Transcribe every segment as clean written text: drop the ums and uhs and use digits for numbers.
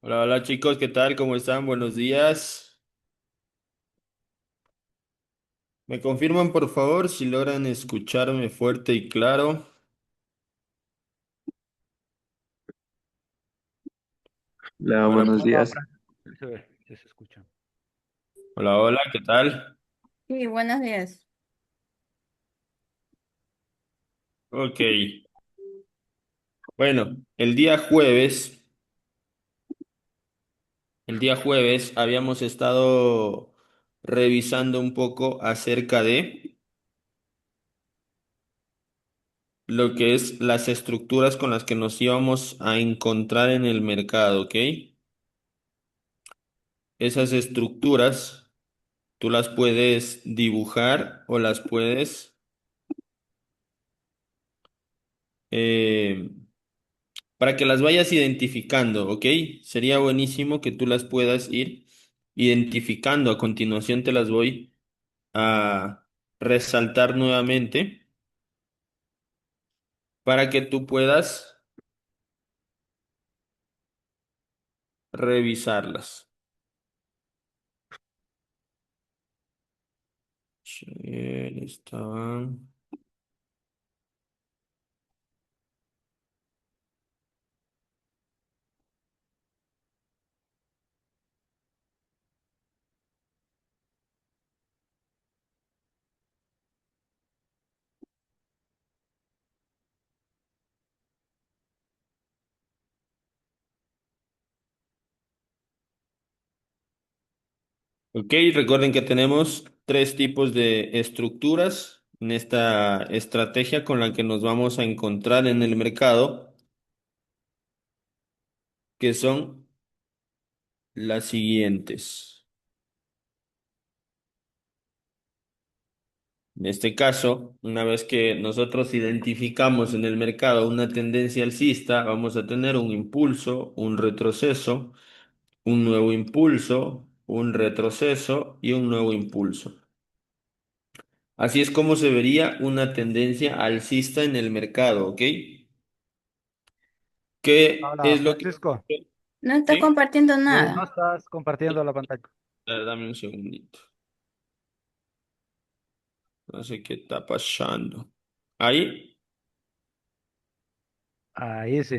Hola, hola chicos, ¿qué tal? ¿Cómo están? Buenos días. ¿Me confirman por favor si logran escucharme fuerte y claro? Hola, Hola, buenos Hola, días. Frank. Sí se escucha. hola, hola, ¿qué tal? Sí, buenos días. Ok, bueno, el día jueves habíamos estado revisando un poco acerca de lo que es las estructuras con las que nos íbamos a encontrar en el mercado, ¿ok? Esas estructuras tú las puedes dibujar o las puedes eh, para que las vayas identificando, ¿ok? Sería buenísimo que tú las puedas ir identificando. A continuación te las voy a resaltar nuevamente para que tú puedas revisarlas. Estaban. Ok, recuerden que tenemos tres tipos de estructuras en esta estrategia con la que nos vamos a encontrar en el mercado, que son las siguientes. En este caso, una vez que nosotros identificamos en el mercado una tendencia alcista, vamos a tener un impulso, un retroceso, un nuevo impulso, un retroceso y un nuevo impulso. Así es como se vería una tendencia alcista en el mercado, ¿ok? ¿Qué Hola, es lo que... Francisco. No está ¿Sí? compartiendo No nada. estás compartiendo la pantalla. A ver, dame un segundito. No sé qué está pasando. ¿Ahí? Ahí sí.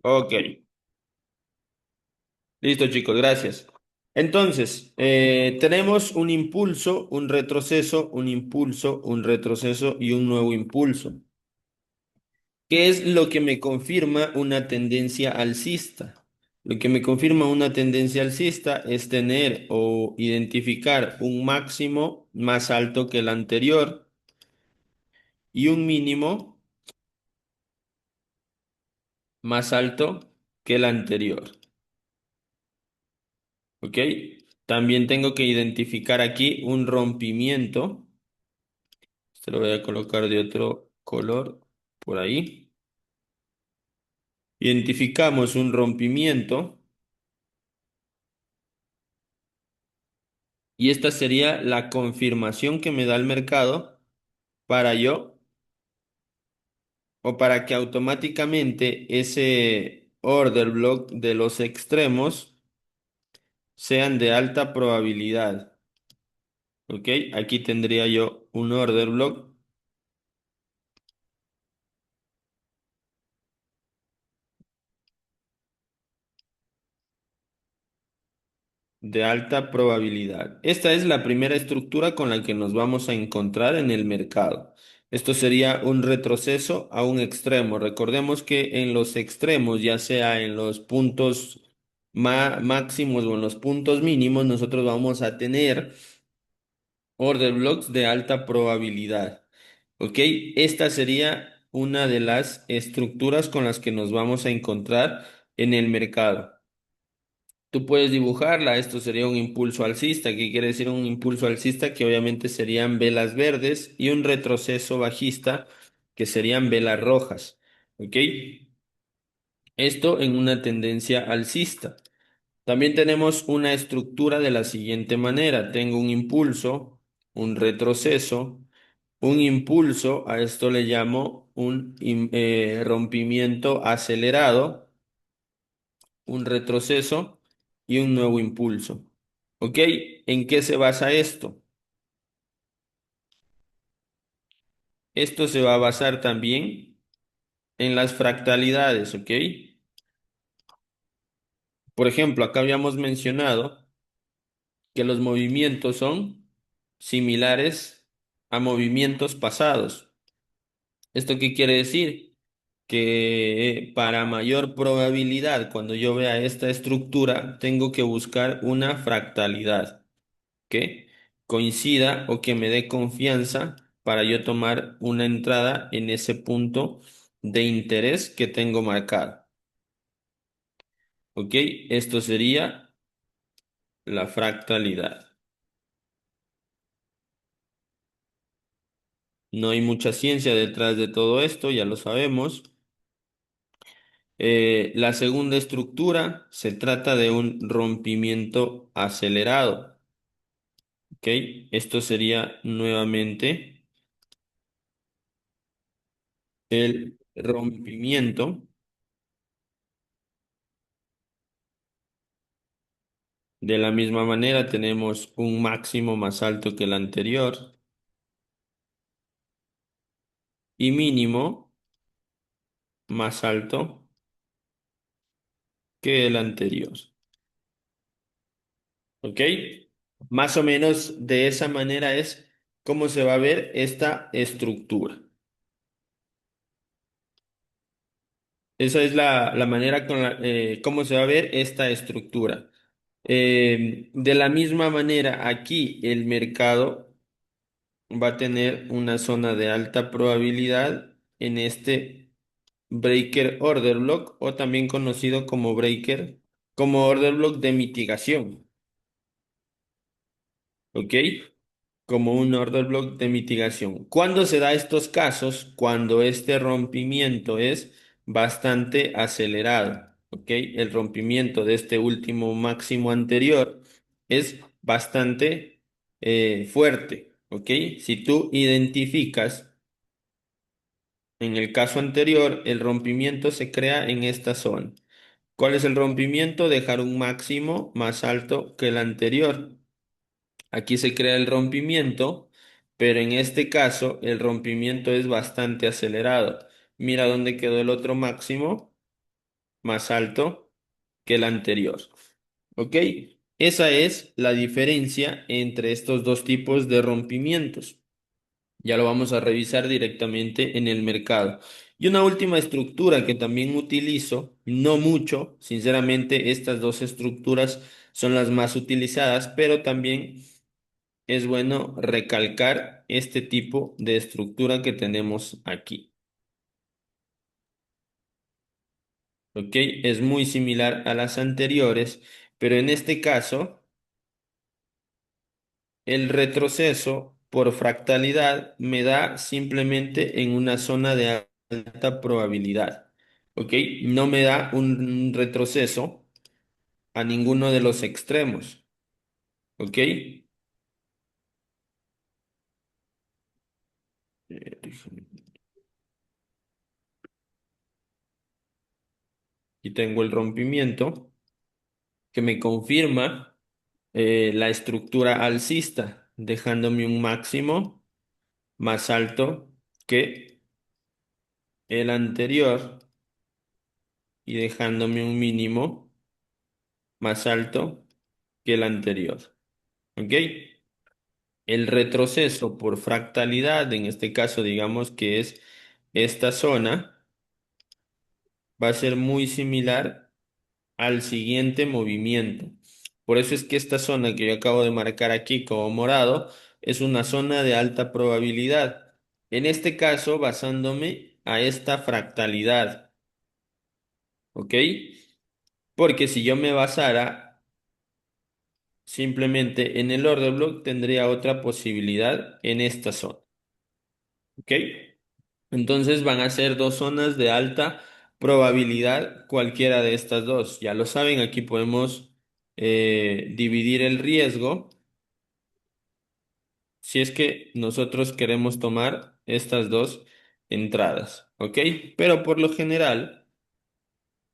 Ok. Listo, chicos, gracias. Entonces, tenemos un impulso, un retroceso, un impulso, un retroceso y un nuevo impulso. ¿Qué es lo que me confirma una tendencia alcista? Lo que me confirma una tendencia alcista es tener o identificar un máximo más alto que el anterior y un mínimo más alto que el anterior. ¿Ok? También tengo que identificar aquí un rompimiento. Este lo voy a colocar de otro color por ahí. Identificamos un rompimiento y esta sería la confirmación que me da el mercado para yo o para que automáticamente ese order block de los extremos sean de alta probabilidad. ¿Ok? Aquí tendría yo un order block de alta probabilidad. Esta es la primera estructura con la que nos vamos a encontrar en el mercado. Esto sería un retroceso a un extremo. Recordemos que en los extremos, ya sea en los puntos máximos o en los puntos mínimos, nosotros vamos a tener order blocks de alta probabilidad. ¿Ok? Esta sería una de las estructuras con las que nos vamos a encontrar en el mercado. Tú puedes dibujarla, esto sería un impulso alcista. ¿Qué quiere decir un impulso alcista? Que obviamente serían velas verdes y un retroceso bajista, que serían velas rojas. ¿Ok? Esto en una tendencia alcista. También tenemos una estructura de la siguiente manera. Tengo un impulso, un retroceso, un impulso, a esto le llamo un rompimiento acelerado un retroceso y un nuevo impulso. ¿Ok? ¿En qué se basa esto? Esto se va a basar también en las fractalidades, ¿ok? Por ejemplo, acá habíamos mencionado que los movimientos son similares a movimientos pasados. ¿Esto qué quiere decir? Que para mayor probabilidad, cuando yo vea esta estructura, tengo que buscar una fractalidad que coincida o que me dé confianza para yo tomar una entrada en ese punto de interés que tengo marcado. ¿Ok? Esto sería la fractalidad. No hay mucha ciencia detrás de todo esto, ya lo sabemos. La segunda estructura se trata de un rompimiento acelerado. ¿Ok? Esto sería nuevamente el rompimiento. De la misma manera tenemos un máximo más alto que el anterior y mínimo más alto que el anterior. ¿Ok? Más o menos de esa manera es cómo se va a ver esta estructura. Esa es la manera con cómo se va a ver esta estructura. De la misma manera, aquí el mercado va a tener una zona de alta probabilidad en este breaker order block o también conocido como breaker, como order block de mitigación. ¿Ok? Como un order block de mitigación. ¿Cuándo se da estos casos? Cuando este rompimiento es bastante acelerado, ¿ok? El rompimiento de este último máximo anterior es bastante fuerte, ¿ok? Si tú identificas en el caso anterior, el rompimiento se crea en esta zona. ¿Cuál es el rompimiento? Dejar un máximo más alto que el anterior. Aquí se crea el rompimiento, pero en este caso el rompimiento es bastante acelerado. Mira dónde quedó el otro máximo más alto que el anterior. ¿Ok? Esa es la diferencia entre estos dos tipos de rompimientos. Ya lo vamos a revisar directamente en el mercado. Y una última estructura que también utilizo, no mucho, sinceramente estas dos estructuras son las más utilizadas, pero también es bueno recalcar este tipo de estructura que tenemos aquí. ¿Ok? Es muy similar a las anteriores, pero en este caso, el retroceso por fractalidad me da simplemente en una zona de alta probabilidad. ¿Ok? No me da un retroceso a ninguno de los extremos. ¿Ok? Y tengo el rompimiento que me confirma la estructura alcista, dejándome un máximo más alto que el anterior y dejándome un mínimo más alto que el anterior. ¿Ok? El retroceso por fractalidad, en este caso digamos que es esta zona, va a ser muy similar al siguiente movimiento. Por eso es que esta zona que yo acabo de marcar aquí como morado es una zona de alta probabilidad. En este caso, basándome a esta fractalidad, ¿ok? Porque si yo me basara simplemente en el order block, tendría otra posibilidad en esta zona, ¿ok? Entonces van a ser dos zonas de alta probabilidad, cualquiera de estas dos. Ya lo saben, aquí podemos dividir el riesgo si es que nosotros queremos tomar estas dos entradas, ¿ok? Pero por lo general,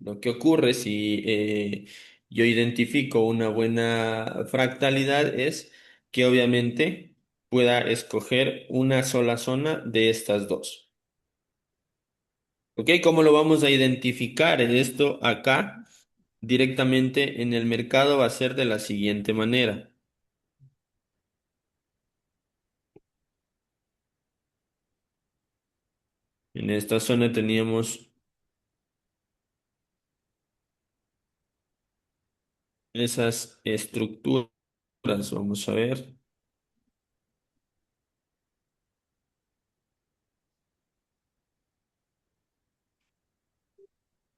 Lo que ocurre si yo identifico una buena fractalidad es que obviamente pueda escoger una sola zona de estas dos. ¿Ok? ¿Cómo lo vamos a identificar? Esto acá directamente en el mercado va a ser de la siguiente manera. En esta zona teníamos esas estructuras. Vamos a ver.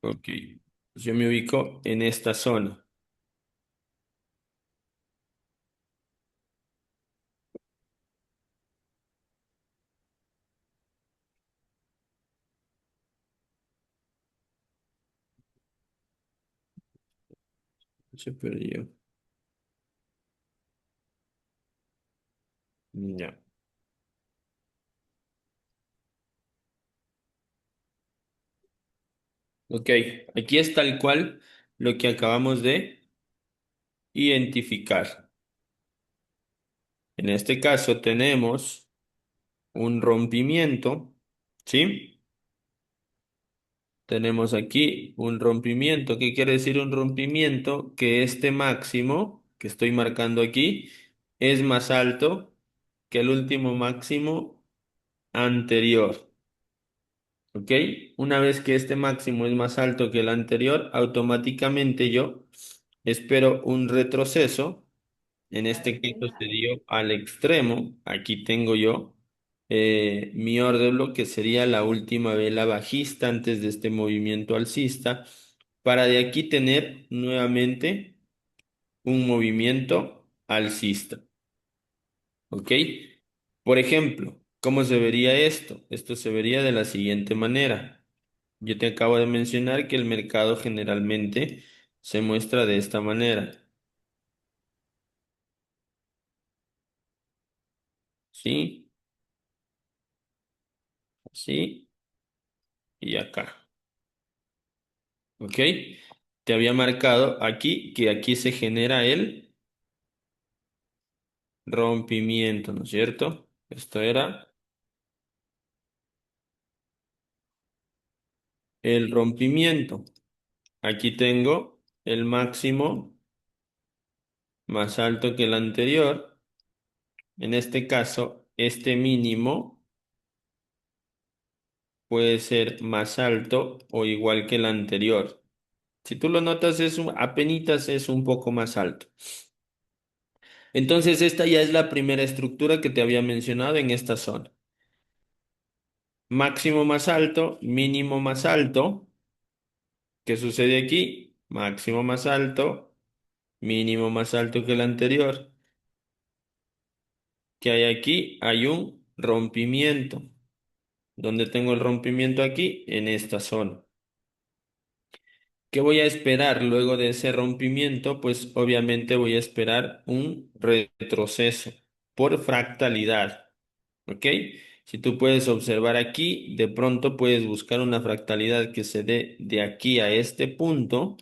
Ok. Pues yo me ubico en esta zona. Se perdió. Ya. Ok. Aquí es tal cual lo que acabamos de identificar. En este caso tenemos un rompimiento, ¿sí? Tenemos aquí un rompimiento. ¿Qué quiere decir un rompimiento? Que este máximo que estoy marcando aquí es más alto que el último máximo anterior. ¿Ok? Una vez que este máximo es más alto que el anterior, automáticamente yo espero un retroceso. En este caso se dio al extremo. Aquí tengo yo mi order block, que sería la última vela bajista antes de este movimiento alcista, para de aquí tener nuevamente un movimiento alcista. ¿Ok? Por ejemplo, ¿cómo se vería esto? Esto se vería de la siguiente manera. Yo te acabo de mencionar que el mercado generalmente se muestra de esta manera. ¿Sí? ¿Sí? Y acá. ¿Ok? Te había marcado aquí que aquí se genera el rompimiento, ¿no es cierto? Esto era el rompimiento. Aquí tengo el máximo más alto que el anterior. En este caso, este mínimo puede ser más alto o igual que el anterior. Si tú lo notas, apenitas es un poco más alto. Entonces, esta ya es la primera estructura que te había mencionado en esta zona. Máximo más alto, mínimo más alto. ¿Qué sucede aquí? Máximo más alto, mínimo más alto que el anterior. ¿Qué hay aquí? Hay un rompimiento. ¿Dónde tengo el rompimiento aquí? En esta zona. ¿Qué voy a esperar luego de ese rompimiento? Pues obviamente voy a esperar un retroceso por fractalidad. ¿Ok? Si tú puedes observar aquí, de pronto puedes buscar una fractalidad que se dé de aquí a este punto.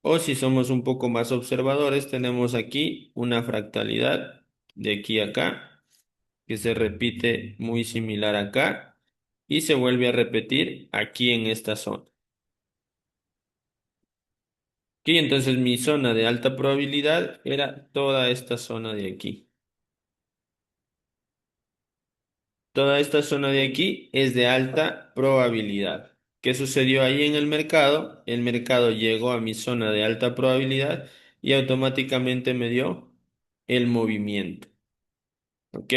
O si somos un poco más observadores, tenemos aquí una fractalidad de aquí a acá, que se repite muy similar acá y se vuelve a repetir aquí en esta zona. Ok, entonces mi zona de alta probabilidad era toda esta zona de aquí. Toda esta zona de aquí es de alta probabilidad. ¿Qué sucedió ahí en el mercado? El mercado llegó a mi zona de alta probabilidad y automáticamente me dio el movimiento. ¿Ok?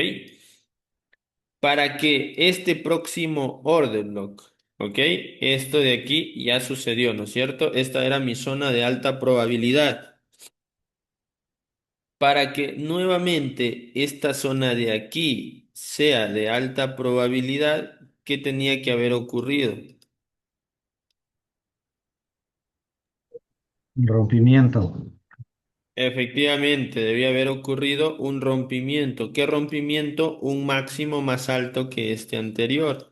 Para que este próximo order block, ¿ok? Esto de aquí ya sucedió, ¿no es cierto? Esta era mi zona de alta probabilidad. Para que nuevamente esta zona de aquí sea de alta probabilidad, ¿qué tenía que haber ocurrido? Rompimiento. Efectivamente, debía haber ocurrido un rompimiento. ¿Qué rompimiento? Un máximo más alto que este anterior,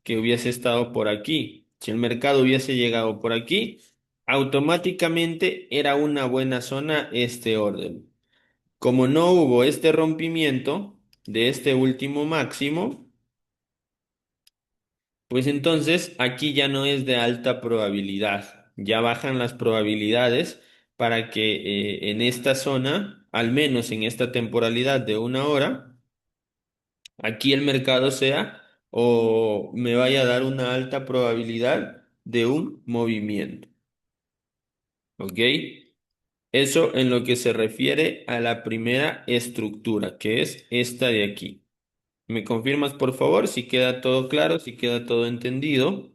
que hubiese estado por aquí. Si el mercado hubiese llegado por aquí, automáticamente era una buena zona este orden. Como no hubo este rompimiento de este último máximo, pues entonces aquí ya no es de alta probabilidad. Ya bajan las probabilidades para que en esta zona, al menos en esta temporalidad de una hora, aquí el mercado sea o me vaya a dar una alta probabilidad de un movimiento. ¿Ok? Eso en lo que se refiere a la primera estructura, que es esta de aquí. ¿Me confirmas, por favor, si queda todo claro, si queda todo entendido?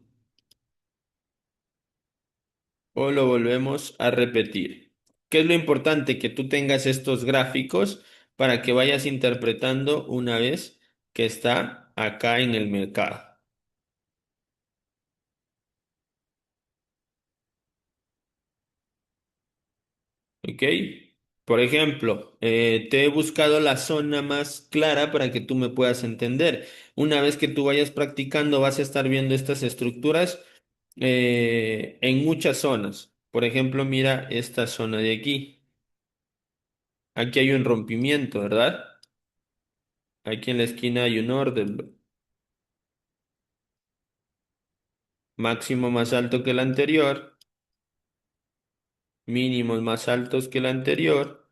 ¿O lo volvemos a repetir? ¿Qué es lo importante? Que tú tengas estos gráficos para que vayas interpretando una vez que está acá en el mercado. ¿Ok? Por ejemplo, te he buscado la zona más clara para que tú me puedas entender. Una vez que tú vayas practicando, vas a estar viendo estas estructuras en muchas zonas. Por ejemplo, mira esta zona de aquí. Aquí hay un rompimiento, ¿verdad? Aquí en la esquina hay un orden. Máximo más alto que el anterior, mínimos más altos que el anterior,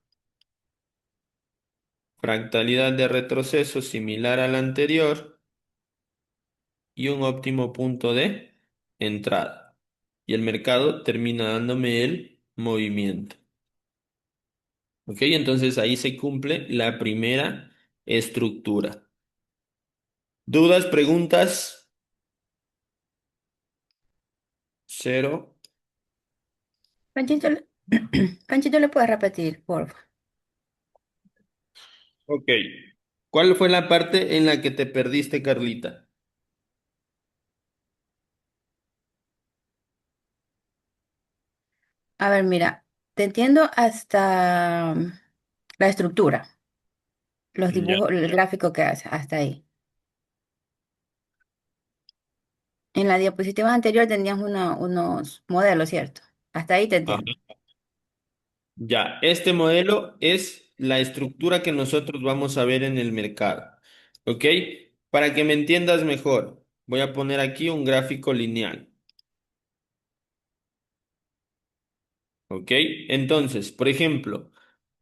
fractalidad de retroceso similar al anterior y un óptimo punto de entrada. Y el mercado termina dándome el movimiento. ¿Ok? Entonces ahí se cumple la primera estructura. ¿Dudas, preguntas? Cero. Panchito, Panchito, ¿le puedes repetir, por favor? Ok. ¿Cuál fue la parte en la que te perdiste, Carlita? A ver, mira, te entiendo hasta la estructura, los Ya. dibujos, el gráfico que hace, hasta ahí. En la diapositiva anterior tenías unos modelos, ¿cierto? Hasta ahí te entiendo. Ya, este modelo es la estructura que nosotros vamos a ver en el mercado. ¿Ok? Para que me entiendas mejor, voy a poner aquí un gráfico lineal. ¿Ok? Entonces, por ejemplo,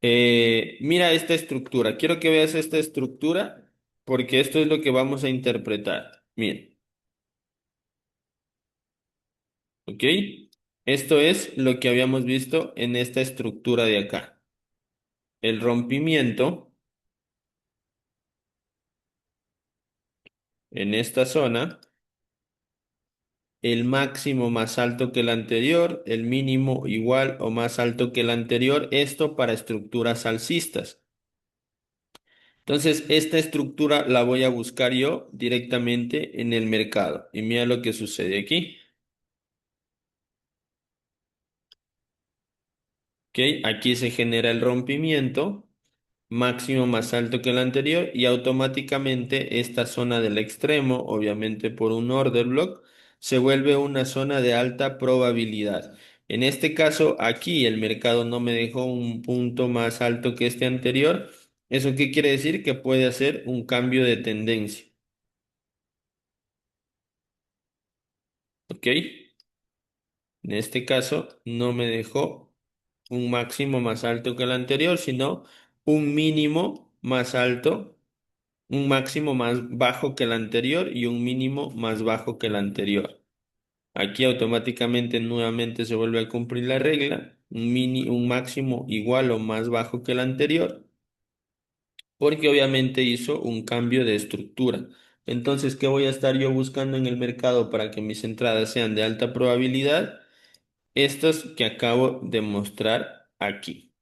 mira esta estructura. Quiero que veas esta estructura porque esto es lo que vamos a interpretar. Mira, ¿ok? Esto es lo que habíamos visto en esta estructura de acá. El rompimiento en esta zona, el máximo más alto que el anterior, el mínimo igual o más alto que el anterior, esto para estructuras alcistas. Entonces, esta estructura la voy a buscar yo directamente en el mercado. Y mira lo que sucede aquí. ¿Ok? Aquí se genera el rompimiento máximo más alto que el anterior y automáticamente esta zona del extremo, obviamente por un order block, se vuelve una zona de alta probabilidad. En este caso, aquí el mercado no me dejó un punto más alto que este anterior. ¿Eso qué quiere decir? Que puede hacer un cambio de tendencia. ¿Ok? En este caso, no me dejó un máximo más alto que el anterior, sino un mínimo más alto, un máximo más bajo que el anterior y un mínimo más bajo que el anterior. Aquí automáticamente nuevamente se vuelve a cumplir la regla, un máximo igual o más bajo que el anterior, porque obviamente hizo un cambio de estructura. Entonces, ¿qué voy a estar yo buscando en el mercado para que mis entradas sean de alta probabilidad? Estos que acabo de mostrar aquí.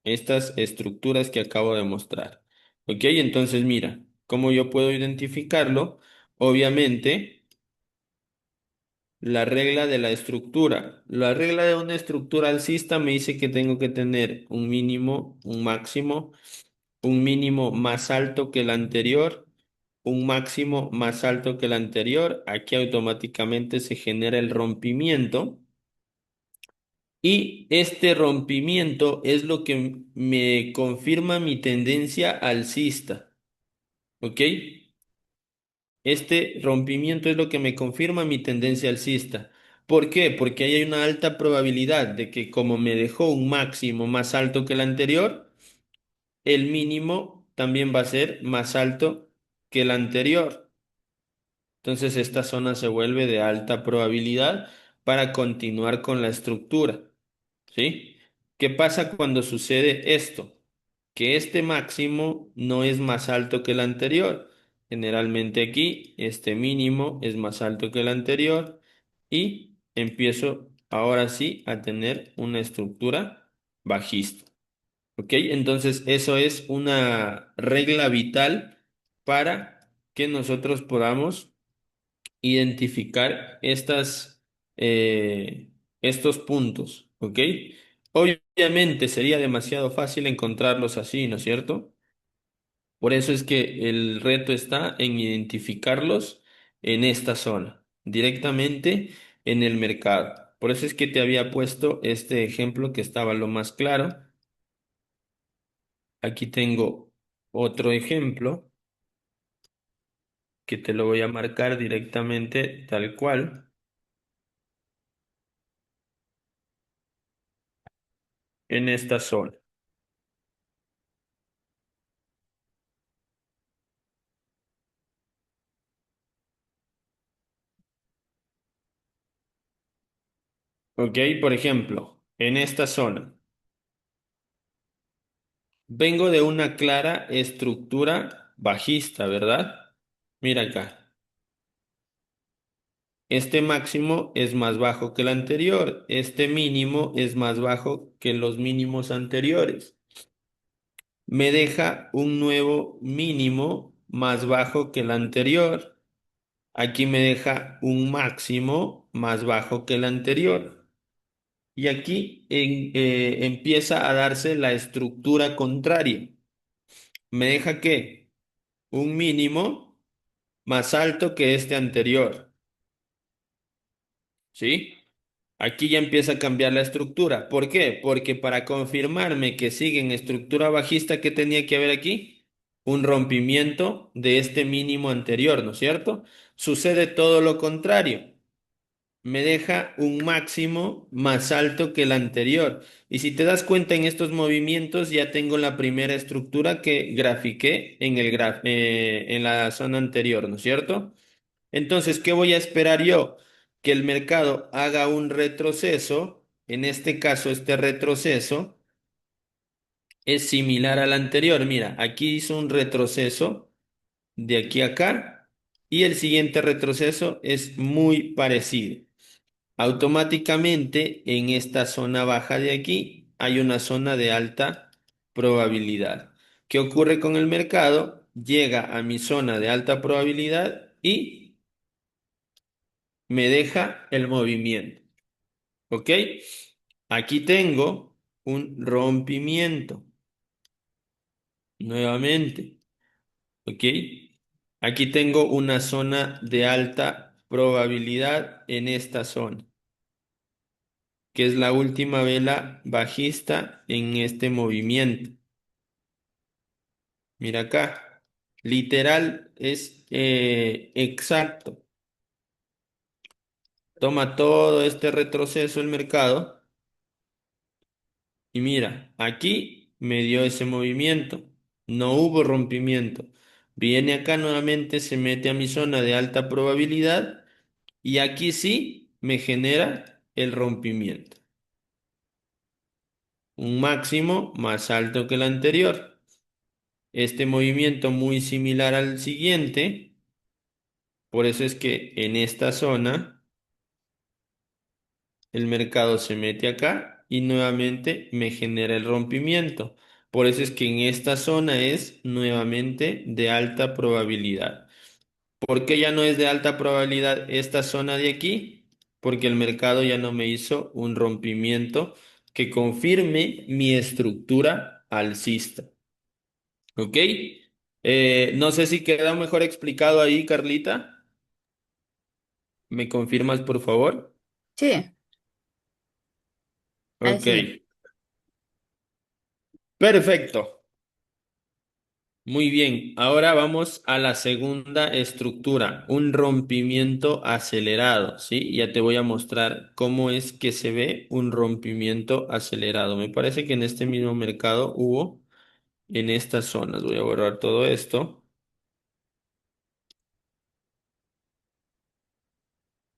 Estas estructuras que acabo de mostrar. ¿Ok? Entonces, mira, ¿cómo yo puedo identificarlo? Obviamente, la regla de la estructura. La regla de una estructura alcista me dice que tengo que tener un mínimo, un máximo, un mínimo más alto que el anterior un máximo más alto que el anterior, aquí automáticamente se genera el rompimiento. Y este rompimiento es lo que me confirma mi tendencia alcista, ¿ok? Este rompimiento es lo que me confirma mi tendencia alcista. ¿Por qué? Porque ahí hay una alta probabilidad de que como me dejó un máximo más alto que el anterior, el mínimo también va a ser más alto que el anterior. Entonces esta zona se vuelve de alta probabilidad para continuar con la estructura. ¿Sí? ¿Qué pasa cuando sucede esto? Que este máximo no es más alto que el anterior. Generalmente aquí este mínimo es más alto que el anterior y empiezo ahora sí a tener una estructura bajista. ¿Ok? Entonces eso es una regla vital para que nosotros podamos identificar estos puntos, ¿ok? Obviamente sería demasiado fácil encontrarlos así, ¿no es cierto? Por eso es que el reto está en identificarlos en esta zona, directamente en el mercado. Por eso es que te había puesto este ejemplo que estaba lo más claro. Aquí tengo otro ejemplo que te lo voy a marcar directamente tal cual en esta zona. Ok, por ejemplo, en esta zona, vengo de una clara estructura bajista, ¿verdad? Mira acá, este máximo es más bajo que el anterior, este mínimo es más bajo que los mínimos anteriores. Me deja un nuevo mínimo más bajo que el anterior. Aquí me deja un máximo más bajo que el anterior. Y aquí empieza a darse la estructura contraria. Me deja que un mínimo más alto que este anterior, ¿sí? Aquí ya empieza a cambiar la estructura. ¿Por qué? Porque para confirmarme que sigue en estructura bajista, ¿qué tenía que haber aquí? Un rompimiento de este mínimo anterior, ¿no es cierto? Sucede todo lo contrario. Me deja un máximo más alto que el anterior. Y si te das cuenta en estos movimientos, ya tengo la primera estructura que grafiqué en en la zona anterior, ¿no es cierto? Entonces, ¿qué voy a esperar yo? Que el mercado haga un retroceso. En este caso, este retroceso es similar al anterior. Mira, aquí hizo un retroceso de aquí a acá y el siguiente retroceso es muy parecido. Automáticamente en esta zona baja de aquí hay una zona de alta probabilidad. ¿Qué ocurre con el mercado? Llega a mi zona de alta probabilidad y me deja el movimiento. ¿Ok? Aquí tengo un rompimiento nuevamente. ¿Ok? Aquí tengo una zona de alta probabilidad en esta zona, que es la última vela bajista en este movimiento. Mira acá, literal es exacto. Toma todo este retroceso el mercado y mira, aquí me dio ese movimiento, no hubo rompimiento. Viene acá nuevamente, se mete a mi zona de alta probabilidad y aquí sí me genera el rompimiento. Un máximo más alto que el anterior. Este movimiento muy similar al siguiente, por eso es que en esta zona el mercado se mete acá y nuevamente me genera el rompimiento. Por eso es que en esta zona es nuevamente de alta probabilidad. ¿Por qué ya no es de alta probabilidad esta zona de aquí? Porque el mercado ya no me hizo un rompimiento que confirme mi estructura alcista. ¿Ok? No sé si queda mejor explicado ahí, Carlita. ¿Me confirmas, por favor? Sí, ahí Ok, sí. perfecto. Muy bien, ahora vamos a la segunda estructura, un rompimiento acelerado, ¿sí? Ya te voy a mostrar cómo es que se ve un rompimiento acelerado. Me parece que en este mismo mercado hubo en estas zonas. Voy a borrar todo esto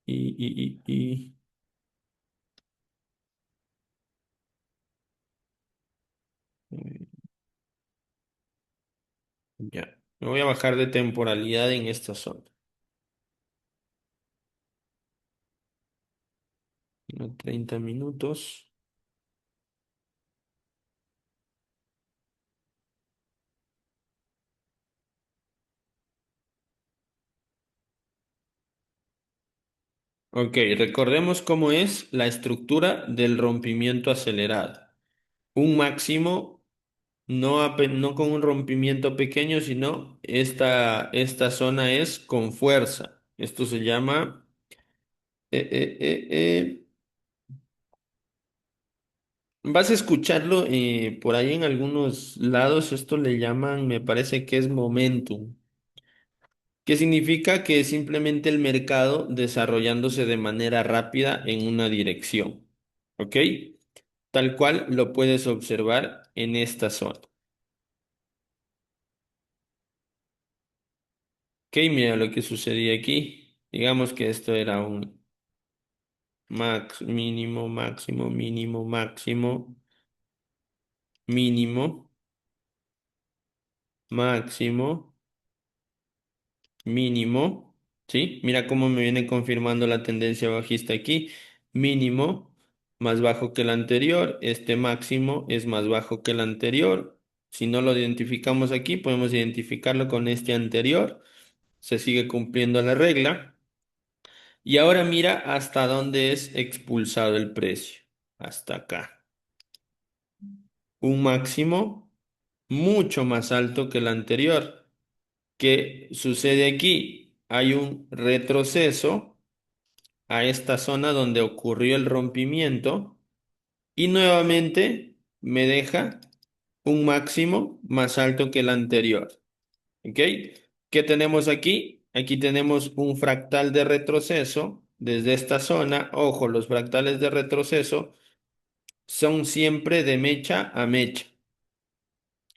y ya. Me voy a bajar de temporalidad en esta zona. 30 minutos. Ok, recordemos cómo es la estructura del rompimiento acelerado. Un máximo, no con un rompimiento pequeño, sino esta zona es con fuerza. Esto se llama, eh, eh, eh, eh, vas a escucharlo por ahí en algunos lados, esto le llaman, me parece que es momentum, que significa que es simplemente el mercado desarrollándose de manera rápida en una dirección. ¿Ok? Tal cual lo puedes observar en esta zona. Ok, mira lo que sucedía aquí. Digamos que esto era un max, mínimo, máximo, mínimo, máximo, mínimo, máximo, mínimo. ¿Sí? Mira cómo me viene confirmando la tendencia bajista aquí. Mínimo más bajo que el anterior. Este máximo es más bajo que el anterior. Si no lo identificamos aquí, podemos identificarlo con este anterior. Se sigue cumpliendo la regla. Y ahora mira hasta dónde es expulsado el precio. Hasta acá. Un máximo mucho más alto que el anterior. ¿Qué sucede aquí? Hay un retroceso a esta zona donde ocurrió el rompimiento y nuevamente me deja un máximo más alto que el anterior. ¿Ok? ¿Qué tenemos aquí? Aquí tenemos un fractal de retroceso desde esta zona. Ojo, los fractales de retroceso son siempre de mecha a mecha.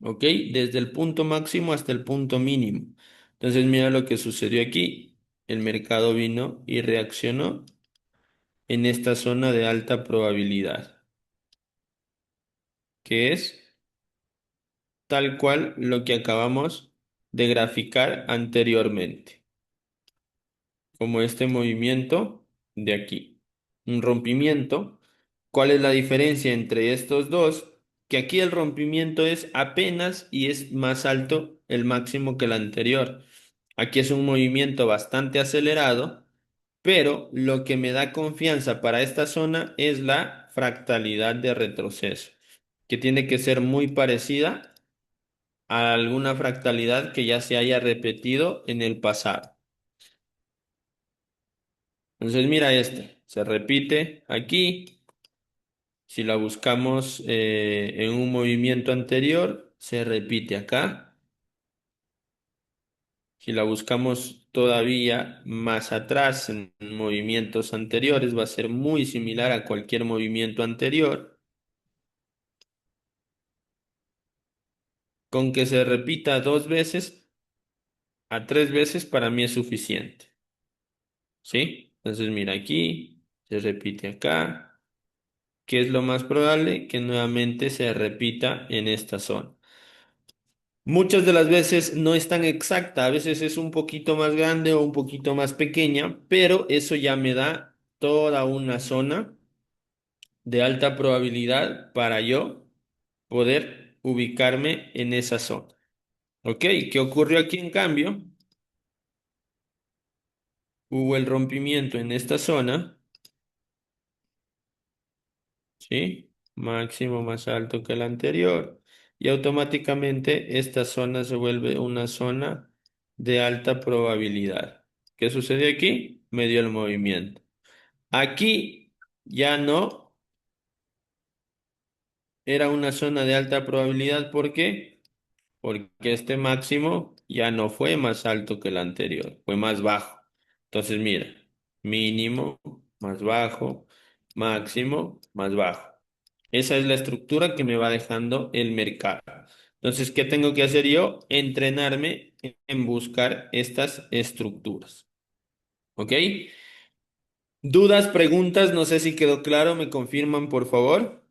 ¿Ok? Desde el punto máximo hasta el punto mínimo. Entonces, mira lo que sucedió aquí. El mercado vino y reaccionó en esta zona de alta probabilidad, que es tal cual lo que acabamos de graficar anteriormente, como este movimiento de aquí. Un rompimiento. ¿Cuál es la diferencia entre estos dos? Que aquí el rompimiento es apenas y es más alto el máximo que el anterior. Aquí es un movimiento bastante acelerado, pero lo que me da confianza para esta zona es la fractalidad de retroceso, que tiene que ser muy parecida a alguna fractalidad que ya se haya repetido en el pasado. Entonces mira este, se repite aquí. Si la buscamos en un movimiento anterior, se repite acá. Si la buscamos todavía más atrás en movimientos anteriores, va a ser muy similar a cualquier movimiento anterior. Con que se repita 2 veces a 3 veces para mí es suficiente. ¿Sí? Entonces mira aquí, se repite acá. ¿Qué es lo más probable? Que nuevamente se repita en esta zona. Muchas de las veces no es tan exacta, a veces es un poquito más grande o un poquito más pequeña, pero eso ya me da toda una zona de alta probabilidad para yo poder ubicarme en esa zona. ¿Ok? ¿Qué ocurrió aquí en cambio? Hubo el rompimiento en esta zona, ¿sí? Máximo más alto que el anterior. y automáticamente esta zona se vuelve una zona de alta probabilidad. ¿Qué sucede aquí? Me dio el movimiento. Aquí ya no era una zona de alta probabilidad. ¿Por qué? Porque este máximo ya no fue más alto que el anterior, fue más bajo. Entonces, mira, mínimo, más bajo, máximo, más bajo. Esa es la estructura que me va dejando el mercado. Entonces, ¿qué tengo que hacer yo? Entrenarme en buscar estas estructuras. ¿Ok? ¿Dudas, preguntas? No sé si quedó claro, me confirman, por favor.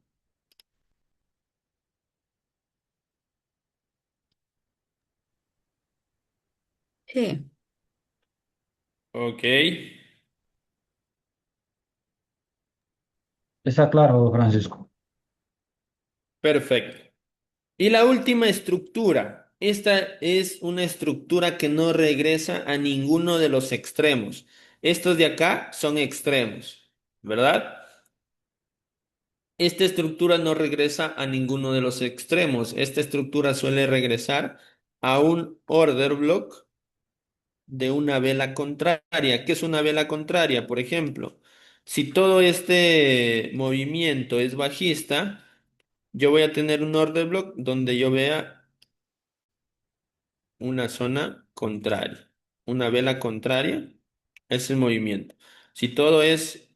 Sí, Ok, Está claro, Francisco. perfecto. Y la última estructura. Esta es una estructura que no regresa a ninguno de los extremos. Estos de acá son extremos, ¿verdad? Esta estructura no regresa a ninguno de los extremos. Esta estructura suele regresar a un order block de una vela contraria. ¿Qué es una vela contraria? Por ejemplo, si todo este movimiento es bajista, yo voy a tener un order block donde yo vea una zona contraria. Una vela contraria es el movimiento. Si todo es,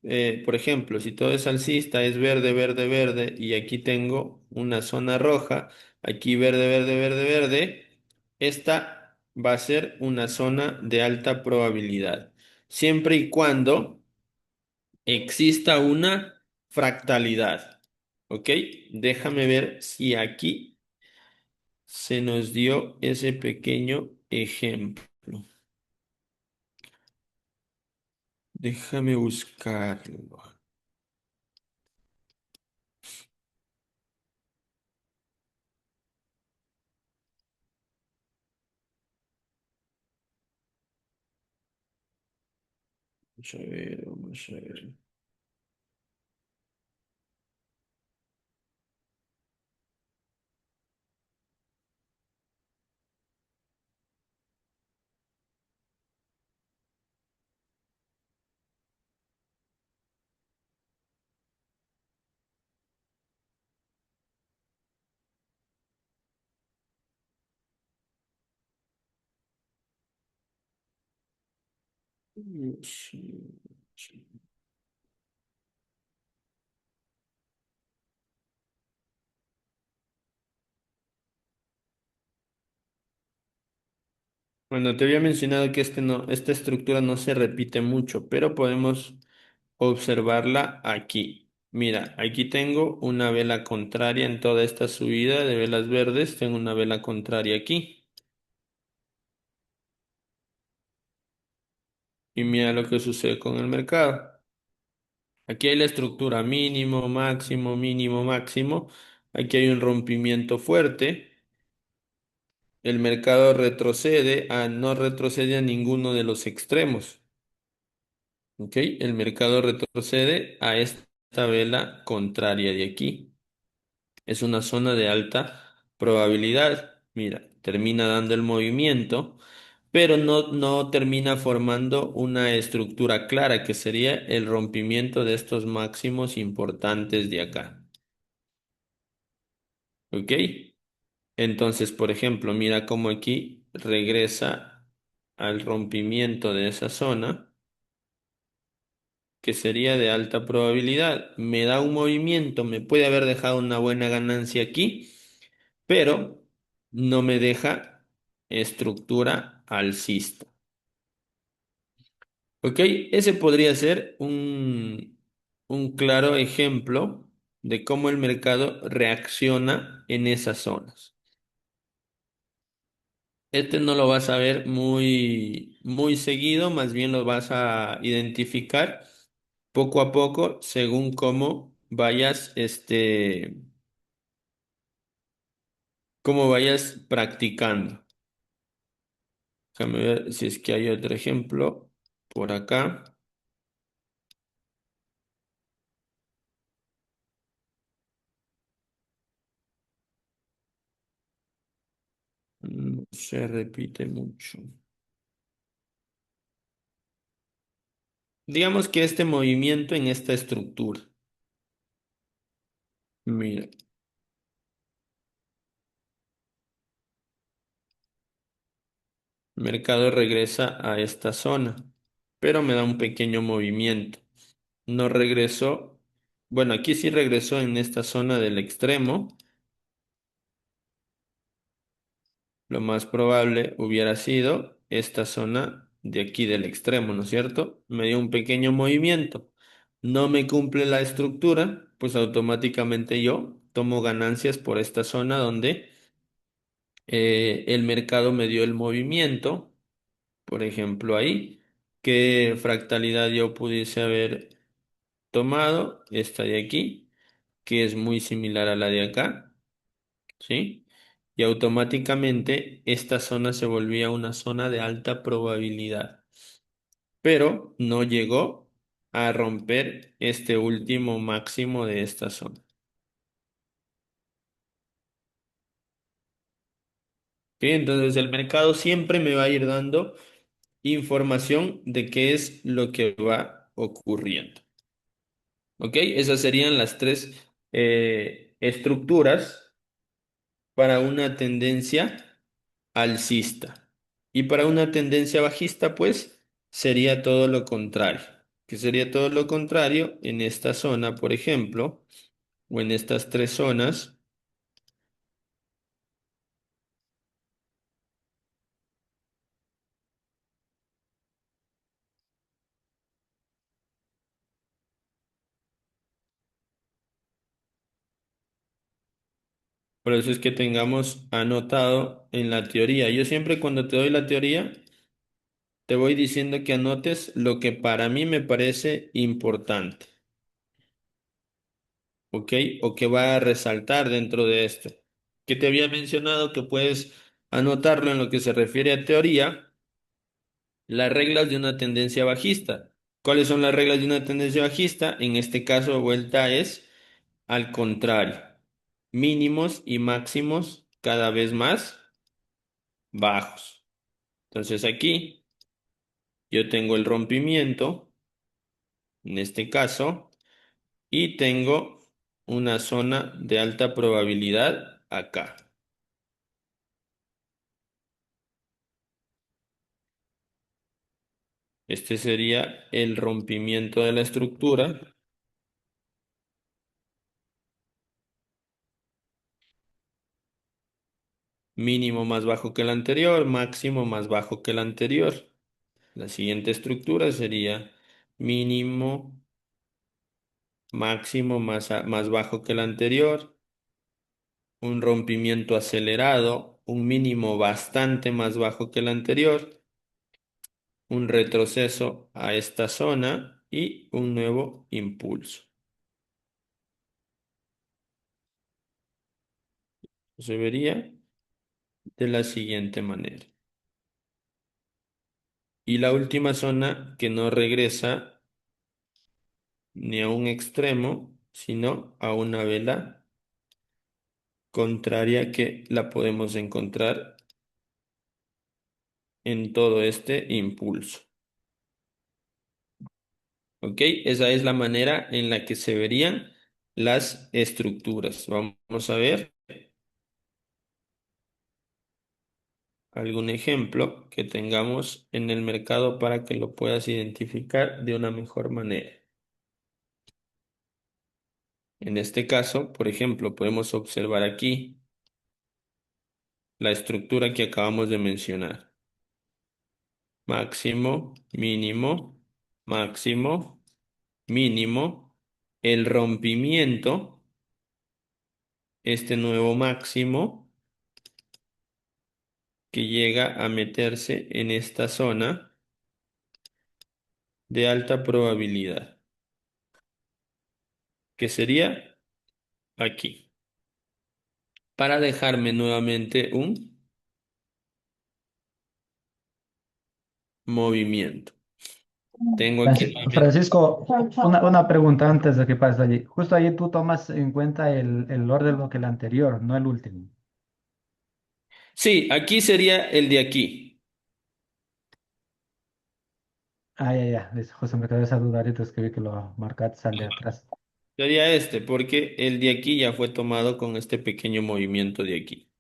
por ejemplo, si todo es alcista, es verde, verde, verde, y aquí tengo una zona roja, aquí verde, verde, verde, verde, esta va a ser una zona de alta probabilidad, siempre y cuando exista una fractalidad. ¿Ok? Déjame ver si aquí se nos dio ese pequeño ejemplo. Déjame buscarlo. Vamos a ver, vamos a ver. Sí, sí. Bueno, te había mencionado que esta estructura no se repite mucho, pero podemos observarla aquí. Mira, aquí tengo una vela contraria en toda esta subida de velas verdes. Tengo una vela contraria aquí. Y mira lo que sucede con el mercado. Aquí hay la estructura mínimo, máximo, mínimo, máximo. Aquí hay un rompimiento fuerte. El mercado no retrocede a ninguno de los extremos. ¿Ok? El mercado retrocede a esta vela contraria de aquí. Es una zona de alta probabilidad. Mira, termina dando el movimiento, pero no termina formando una estructura clara, que sería el rompimiento de estos máximos importantes de acá. ¿Ok? Entonces, por ejemplo, mira cómo aquí regresa al rompimiento de esa zona, que sería de alta probabilidad. Me da un movimiento, me puede haber dejado una buena ganancia aquí, pero no me deja estructura alcista. ¿Ok? Ese podría ser un claro ejemplo de cómo el mercado reacciona en esas zonas. Este no lo vas a ver muy, muy seguido, más bien lo vas a identificar poco a poco según cómo vayas, cómo vayas practicando. Déjame ver si es que hay otro ejemplo por acá. No se repite mucho. Digamos que este movimiento en esta estructura. Mira, mercado regresa a esta zona, pero me da un pequeño movimiento. No regresó. Bueno, aquí sí regresó en esta zona del extremo. Lo más probable hubiera sido esta zona de aquí del extremo, ¿no es cierto? Me dio un pequeño movimiento. No me cumple la estructura, pues automáticamente yo tomo ganancias por esta zona donde el mercado me dio el movimiento. Por ejemplo, ahí, ¿qué fractalidad yo pudiese haber tomado? Esta de aquí, que es muy similar a la de acá, ¿sí? Y automáticamente esta zona se volvía una zona de alta probabilidad, pero no llegó a romper este último máximo de esta zona. ¿Ok? Entonces el mercado siempre me va a ir dando información de qué es lo que va ocurriendo. ¿Ok? Esas serían las tres estructuras para una tendencia alcista. Y para una tendencia bajista, pues, sería todo lo contrario. Que sería todo lo contrario en esta zona, por ejemplo, o en estas tres zonas. Por eso es que tengamos anotado en la teoría. Yo siempre cuando te doy la teoría, te voy diciendo que anotes lo que para mí me parece importante. ¿Ok? O que va a resaltar dentro de esto. Que te había mencionado que puedes anotarlo en lo que se refiere a teoría, las reglas de una tendencia bajista. ¿Cuáles son las reglas de una tendencia bajista? En este caso, vuelta es al contrario. Mínimos y máximos cada vez más bajos. Entonces aquí yo tengo el rompimiento, en este caso, y tengo una zona de alta probabilidad acá. Este sería el rompimiento de la estructura, mínimo más bajo que el anterior, máximo más bajo que el anterior. La siguiente estructura sería mínimo, máximo más bajo que el anterior, un rompimiento acelerado, un mínimo bastante más bajo que el anterior, un retroceso a esta zona y un nuevo impulso. Se vería de la siguiente manera. Y la última zona que no regresa ni a un extremo, sino a una vela contraria que la podemos encontrar en todo este impulso. ¿Ok? Esa es la manera en la que se verían las estructuras. Vamos a ver algún ejemplo que tengamos en el mercado para que lo puedas identificar de una mejor manera. En este caso, por ejemplo, podemos observar aquí la estructura que acabamos de mencionar. Máximo, mínimo, máximo, mínimo, el rompimiento, este nuevo máximo que llega a meterse en esta zona de alta probabilidad, que sería aquí, para dejarme nuevamente un movimiento. Tengo aquí nuevamente. Francisco, una pregunta antes de que pases allí. Justo allí tú tomas en cuenta el orden que el anterior, no el último. Sí, aquí sería el de aquí. Ah, ya, ya. Justo me quedó esa duda ahorita, es que vi que lo marcaste al de atrás. Sería este, porque el de aquí ya fue tomado con este pequeño movimiento de aquí.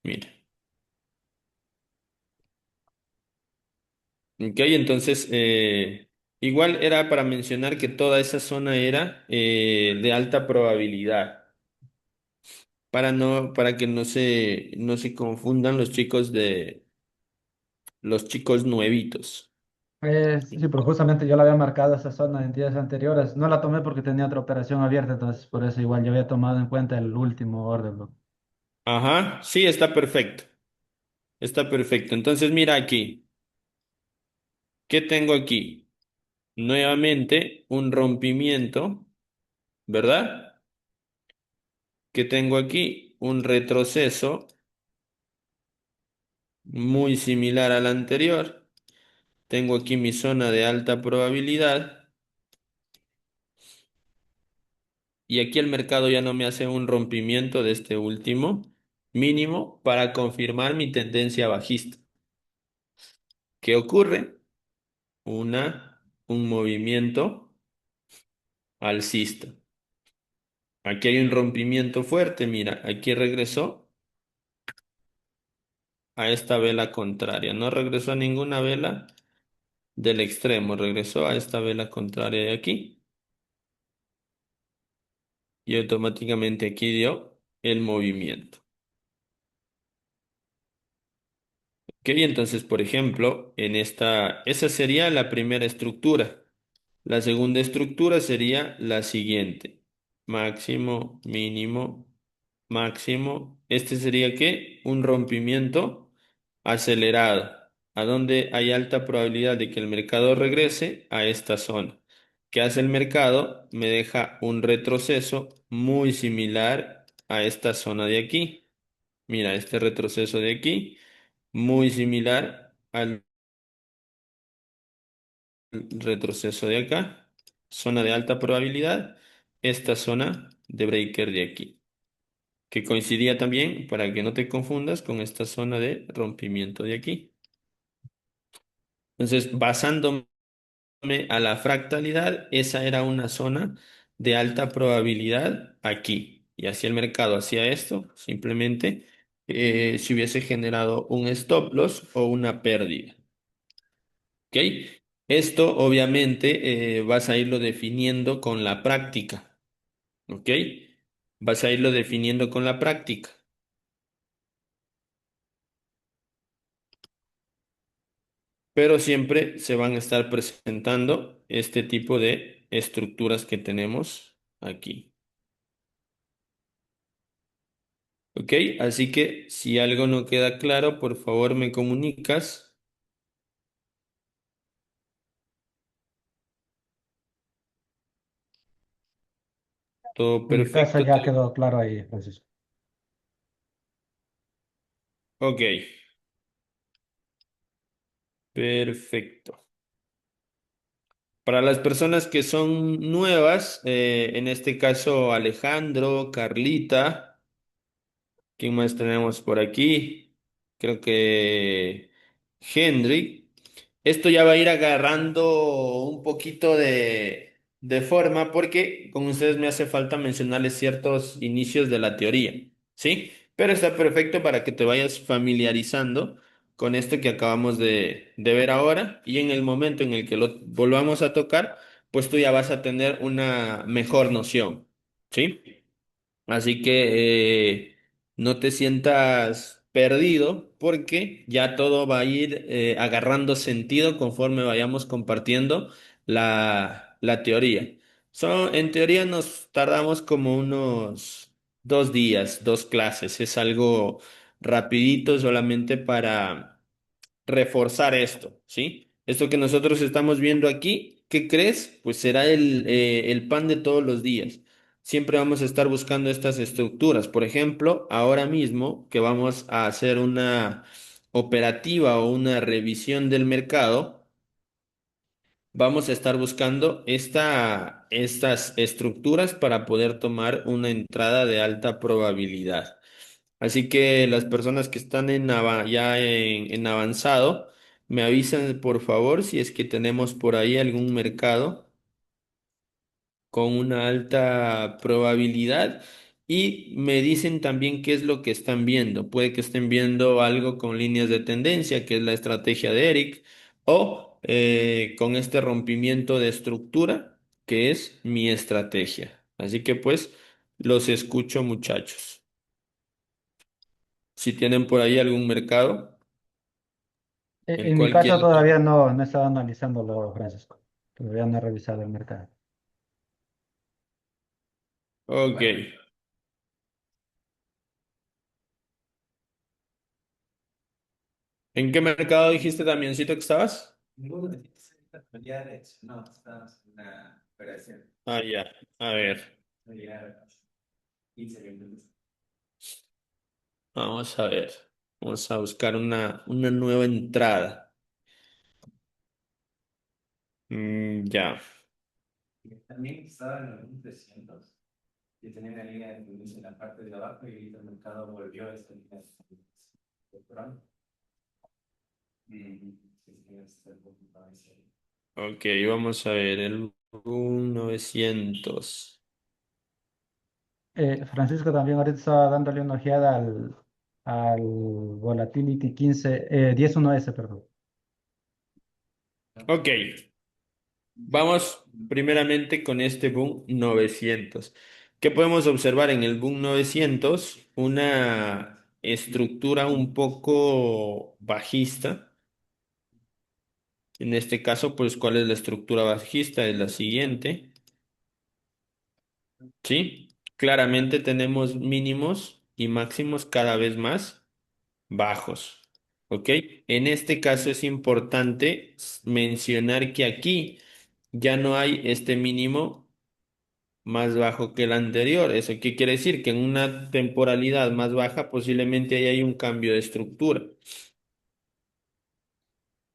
Mira. Ok, entonces, igual era para mencionar que toda esa zona era de alta probabilidad, para que no se confundan los chicos nuevitos. Sí, pero justamente yo la había marcado esa zona en días anteriores. No la tomé porque tenía otra operación abierta, entonces por eso igual yo había tomado en cuenta el último orden, ¿no? Ajá, sí, está perfecto. Está perfecto. Entonces, mira aquí. ¿Qué tengo aquí? Nuevamente un rompimiento, ¿verdad? ¿Qué tengo aquí? Un retroceso muy similar al anterior. Tengo aquí mi zona de alta probabilidad y aquí el mercado ya no me hace un rompimiento de este último mínimo para confirmar mi tendencia bajista. ¿Qué ocurre? Un movimiento alcista. Aquí hay un rompimiento fuerte, mira, aquí regresó a esta vela contraria. No regresó a ninguna vela del extremo, regresó a esta vela contraria de aquí y automáticamente aquí dio el movimiento. Ok, entonces, por ejemplo, esa sería la primera estructura. La segunda estructura sería la siguiente. Máximo, mínimo, máximo. Este sería ¿qué? Un rompimiento acelerado, a donde hay alta probabilidad de que el mercado regrese a esta zona. ¿Qué hace el mercado? Me deja un retroceso muy similar a esta zona de aquí. Mira, este retroceso de aquí, muy similar al retroceso de acá, zona de alta probabilidad, esta zona de breaker de aquí, que coincidía también, para que no te confundas, con esta zona de rompimiento de aquí. Entonces, basándome a la fractalidad, esa era una zona de alta probabilidad aquí. Y así el mercado hacía esto, simplemente si hubiese generado un stop loss o una pérdida. ¿Ok? Esto obviamente vas a irlo definiendo con la práctica. ¿Ok? Vas a irlo definiendo con la práctica. Pero siempre se van a estar presentando este tipo de estructuras que tenemos aquí. ¿Ok? Así que si algo no queda claro, por favor me comunicas. Todo En mi caso perfecto. ya quedó claro ahí, Francisco. Ok, perfecto. Para las personas que son nuevas, en este caso Alejandro, Carlita, ¿quién más tenemos por aquí? Creo que Henry. Esto ya va a ir agarrando un poquito de forma porque con ustedes me hace falta mencionarles ciertos inicios de la teoría, ¿sí? Pero está perfecto para que te vayas familiarizando con esto que acabamos de ver ahora y en el momento en el que lo volvamos a tocar, pues tú ya vas a tener una mejor noción, ¿sí? Así que no te sientas perdido porque ya todo va a ir agarrando sentido conforme vayamos compartiendo la teoría. En teoría nos tardamos como unos 2 días, 2 clases. Es algo rapidito solamente para reforzar esto, ¿sí? Esto que nosotros estamos viendo aquí, ¿qué crees? Pues será el pan de todos los días. Siempre vamos a estar buscando estas estructuras. Por ejemplo, ahora mismo que vamos a hacer una operativa o una revisión del mercado, vamos a estar buscando estas estructuras para poder tomar una entrada de alta probabilidad. Así que las personas que están ya en avanzado, me avisan por favor si es que tenemos por ahí algún mercado con una alta probabilidad y me dicen también qué es lo que están viendo. Puede que estén viendo algo con líneas de tendencia, que es la estrategia de Eric, o con este rompimiento de estructura, que es mi estrategia. Así que pues los escucho, muchachos. Si tienen por ahí algún mercado, el En mi cual caso quieran todavía tomar. no he estado analizándolo, Francisco. Todavía no he revisado el mercado. Ok. ¿En qué mercado dijiste tambiéncito que estabas? Ah, ya. A ver. Vamos a ver. Vamos a buscar una nueva entrada. Ya. Ok, vamos a ver. El 1900. Francisco también ahorita estaba dándole una ojeada al Volatility 15, 10-1S, perdón. Ok. Vamos primeramente con este boom 900. ¿Qué podemos observar en el boom 900? Una estructura un poco bajista. En este caso, pues, ¿cuál es la estructura bajista? Es la siguiente, ¿sí? Claramente tenemos mínimos y máximos cada vez más bajos, ¿ok? En este caso es importante mencionar que aquí ya no hay este mínimo más bajo que el anterior. ¿Eso qué quiere decir? Que en una temporalidad más baja posiblemente ahí hay un cambio de estructura.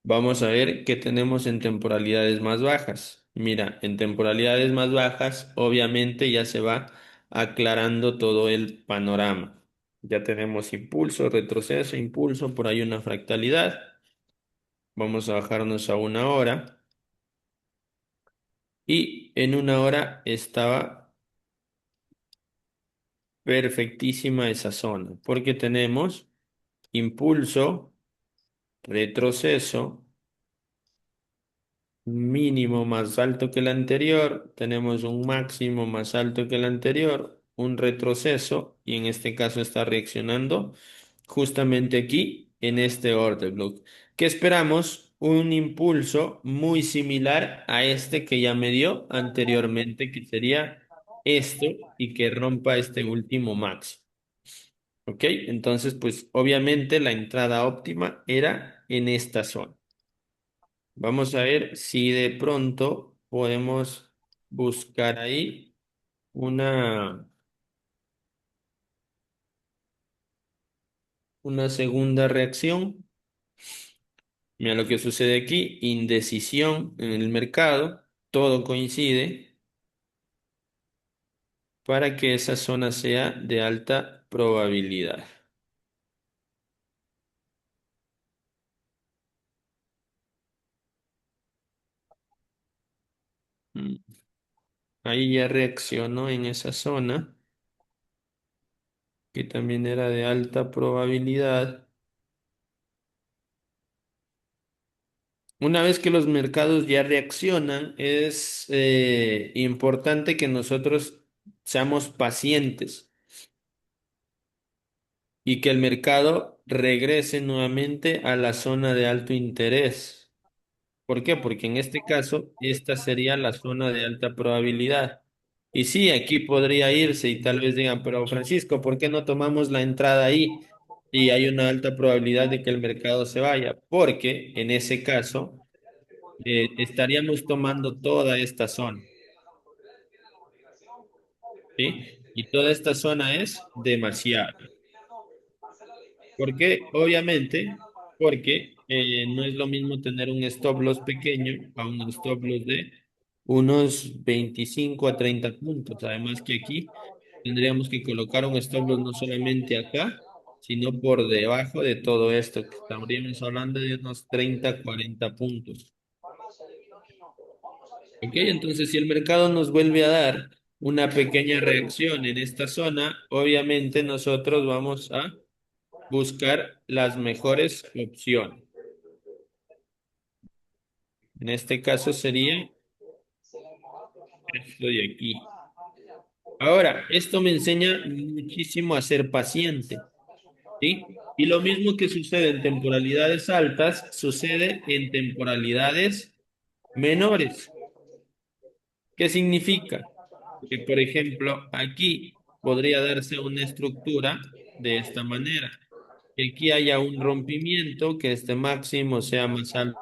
Vamos a ver qué tenemos en temporalidades más bajas. Mira, en temporalidades más bajas, obviamente ya se va aclarando todo el panorama. Ya tenemos impulso, retroceso, impulso, por ahí una fractalidad. Vamos a bajarnos a una hora. Y en una hora estaba perfectísima esa zona, porque tenemos impulso, retroceso, mínimo más alto que el anterior, tenemos un máximo más alto que el anterior, un retroceso y en este caso está reaccionando justamente aquí en este order block. ¿Qué esperamos? Un impulso muy similar a este que ya me dio anteriormente, que sería esto y que rompa este último máximo. ¿Ok? Entonces, pues obviamente la entrada óptima era en esta zona. Vamos a ver si de pronto podemos buscar ahí una, una segunda reacción. Mira lo que sucede aquí, indecisión en el mercado, todo coincide para que esa zona sea de alta probabilidad. Mm, Ahí ya reaccionó en esa zona, que también era de alta probabilidad. Una vez que los mercados ya reaccionan, es importante que nosotros seamos pacientes y que el mercado regrese nuevamente a la zona de alto interés. ¿Por qué? Porque en este caso, esta sería la zona de alta probabilidad. Y sí, aquí podría irse y tal vez digan, pero Francisco, ¿por qué no tomamos la entrada ahí? Y hay una alta probabilidad de que el mercado se vaya, porque en ese caso estaríamos tomando toda esta zona, ¿sí? Y toda esta zona es demasiado. ¿Por qué? Obviamente, porque no es lo mismo tener un stop loss pequeño a un stop loss de unos 25 a 30 puntos. Además que aquí tendríamos que colocar un stop loss no solamente acá, sino por debajo de todo esto, que estaríamos hablando de unos 30, 40 puntos. ¿Ok? Entonces, si el mercado nos vuelve a dar una pequeña reacción en esta zona, obviamente nosotros vamos a buscar las mejores opciones. En este caso sería esto de aquí. Ahora, esto me enseña muchísimo a ser paciente, ¿sí? Y lo mismo que sucede en temporalidades altas, sucede en temporalidades menores. ¿Qué significa? Que, por ejemplo, aquí podría darse una estructura de esta manera. Que aquí haya un rompimiento, que este máximo sea más alto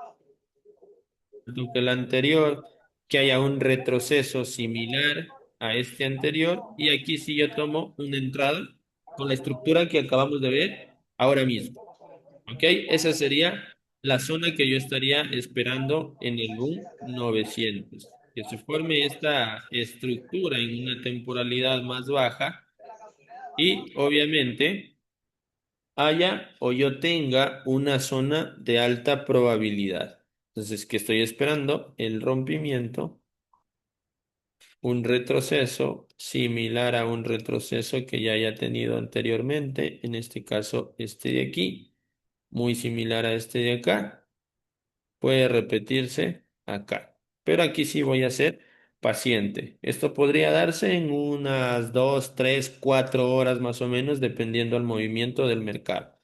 que el anterior, que haya un retroceso similar a este anterior, y aquí sí yo tomo una entrada con la estructura que acabamos de ver ahora mismo. ¿Ok? Esa sería la zona que yo estaría esperando en el boom 900. Que se forme esta estructura en una temporalidad más baja y obviamente haya o yo tenga una zona de alta probabilidad. Entonces, ¿qué estoy esperando? El rompimiento, un retroceso similar a un retroceso que ya haya tenido anteriormente, en este caso este de aquí, muy similar a este de acá, puede repetirse acá. Pero aquí sí voy a ser paciente. Esto podría darse en unas 2, 3, 4 horas más o menos, dependiendo del movimiento del mercado.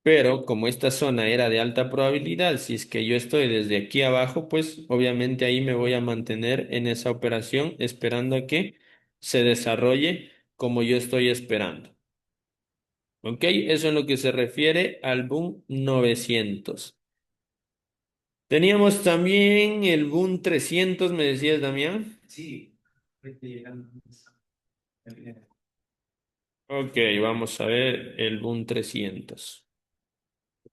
Pero como esta zona era de alta probabilidad, si es que yo estoy desde aquí abajo, pues obviamente ahí me voy a mantener en esa operación esperando a que se desarrolle como yo estoy esperando. ¿Ok? Eso en lo que se refiere al boom 900. Teníamos también el boom 300, me decías, Damián. Ok, vamos a ver el boom 300.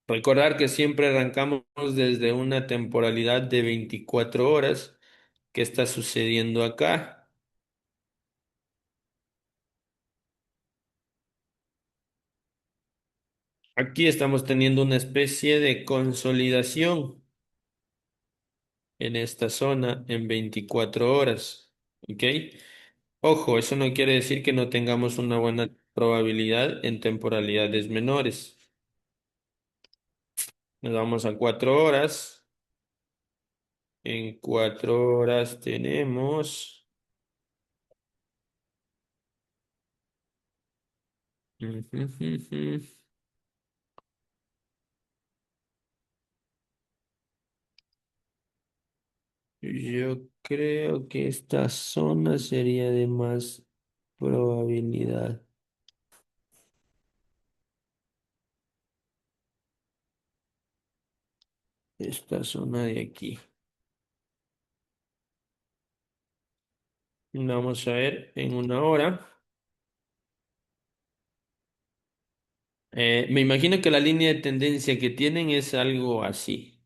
Recordar que siempre arrancamos desde una temporalidad de 24 horas. ¿Qué está sucediendo acá? Aquí estamos teniendo una especie de consolidación en esta zona en 24 horas. ¿Ok? Ojo, eso no quiere decir que no tengamos una buena probabilidad en temporalidades menores. Nos vamos a 4 horas. En 4 horas tenemos. Yo creo que esta zona sería de más probabilidad. Esta zona de aquí. Vamos a ver en una hora. Me imagino que la línea de tendencia que tienen es algo así.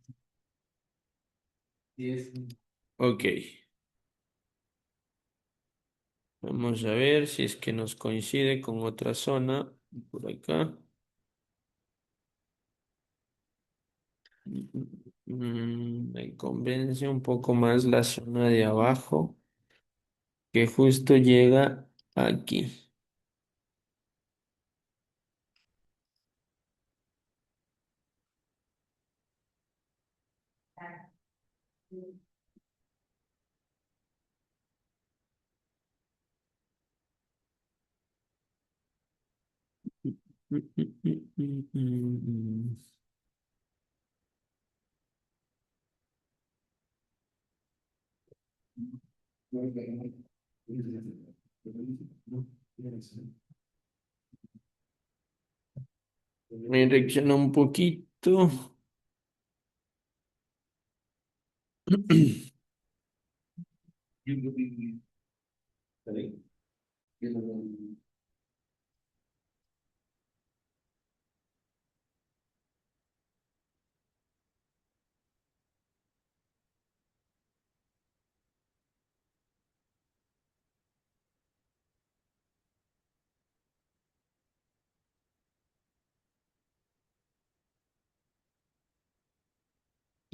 Ok. Vamos a ver si es que nos coincide con otra zona por acá. Me convence un poco más la zona de abajo que justo llega aquí. Me reacciona un poquito.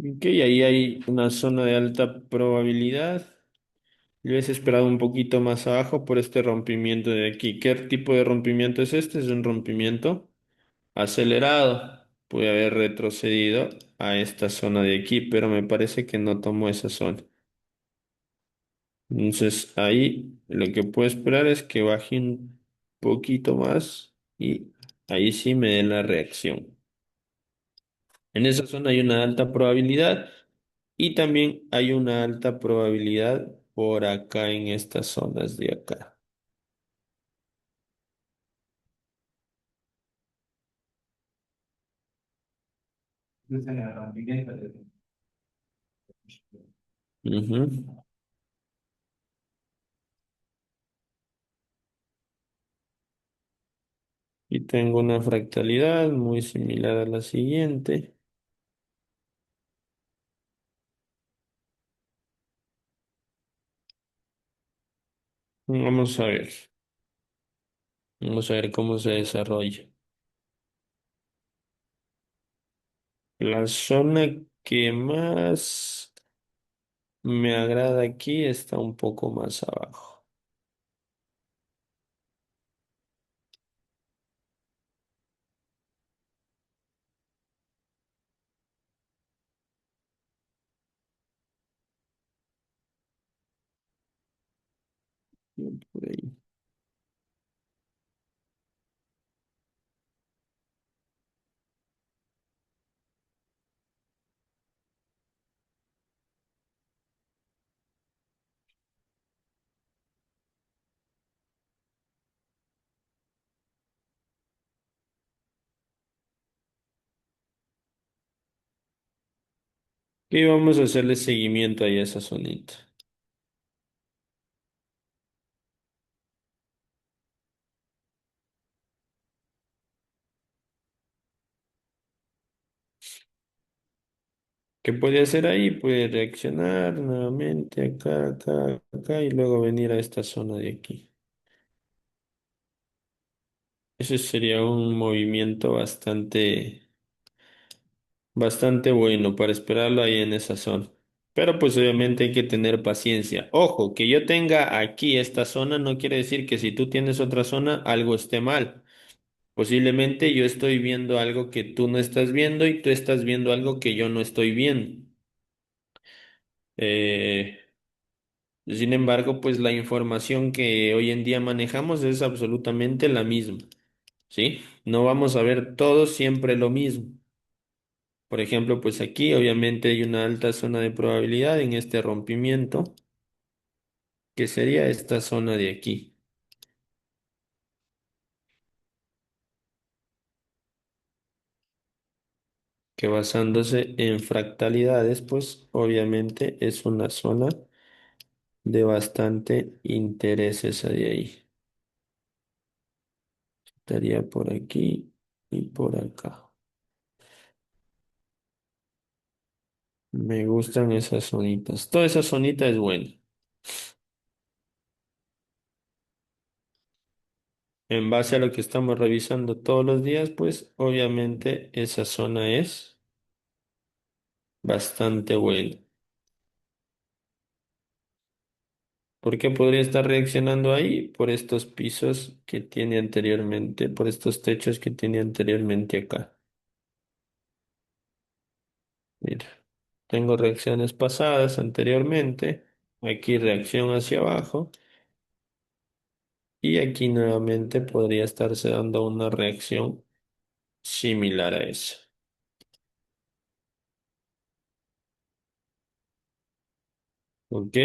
Ok, ahí hay una zona de alta probabilidad. Yo hubiese esperado un poquito más abajo por este rompimiento de aquí. ¿Qué tipo de rompimiento es este? Es un rompimiento acelerado. Pude haber retrocedido a esta zona de aquí, pero me parece que no tomó esa zona. Entonces ahí lo que puedo esperar es que baje un poquito más y ahí sí me dé la reacción. En esa zona hay una alta probabilidad y también hay una alta probabilidad por acá en estas zonas de acá. Ujú. Y tengo una fractalidad muy similar a la siguiente. Vamos a ver. Vamos a ver cómo se desarrolla. La zona que más me agrada aquí está un poco más abajo. Bien, por ahí. Y vamos a hacerle seguimiento ahí a esa zonita. ¿Qué puede hacer ahí? Puede reaccionar nuevamente acá, acá, acá y luego venir a esta zona de aquí. Ese sería un movimiento bastante bueno para esperarlo ahí en esa zona. Pero pues obviamente hay que tener paciencia. Ojo, que yo tenga aquí esta zona no quiere decir que si tú tienes otra zona algo esté mal. Posiblemente yo estoy viendo algo que tú no estás viendo y tú estás viendo algo que yo no estoy viendo. Eh, Sin embargo, pues la información que hoy en día manejamos es absolutamente la misma, ¿sí? No vamos a ver todo siempre lo mismo. Por ejemplo, pues aquí obviamente hay una alta zona de probabilidad en este rompimiento, que sería esta zona de aquí, que basándose en fractalidades, pues obviamente es una zona de bastante interés esa de ahí. Estaría por aquí y por acá. Me gustan esas zonitas. Toda esa zonita es buena. En base a lo que estamos revisando todos los días, pues obviamente esa zona es bastante buena. ¿Por qué podría estar reaccionando ahí? Por estos pisos que tiene anteriormente, por estos techos que tiene anteriormente acá. Mira, tengo reacciones pasadas anteriormente. Aquí reacción hacia abajo. Y aquí nuevamente podría estarse dando una reacción similar a esa. ¿Ok?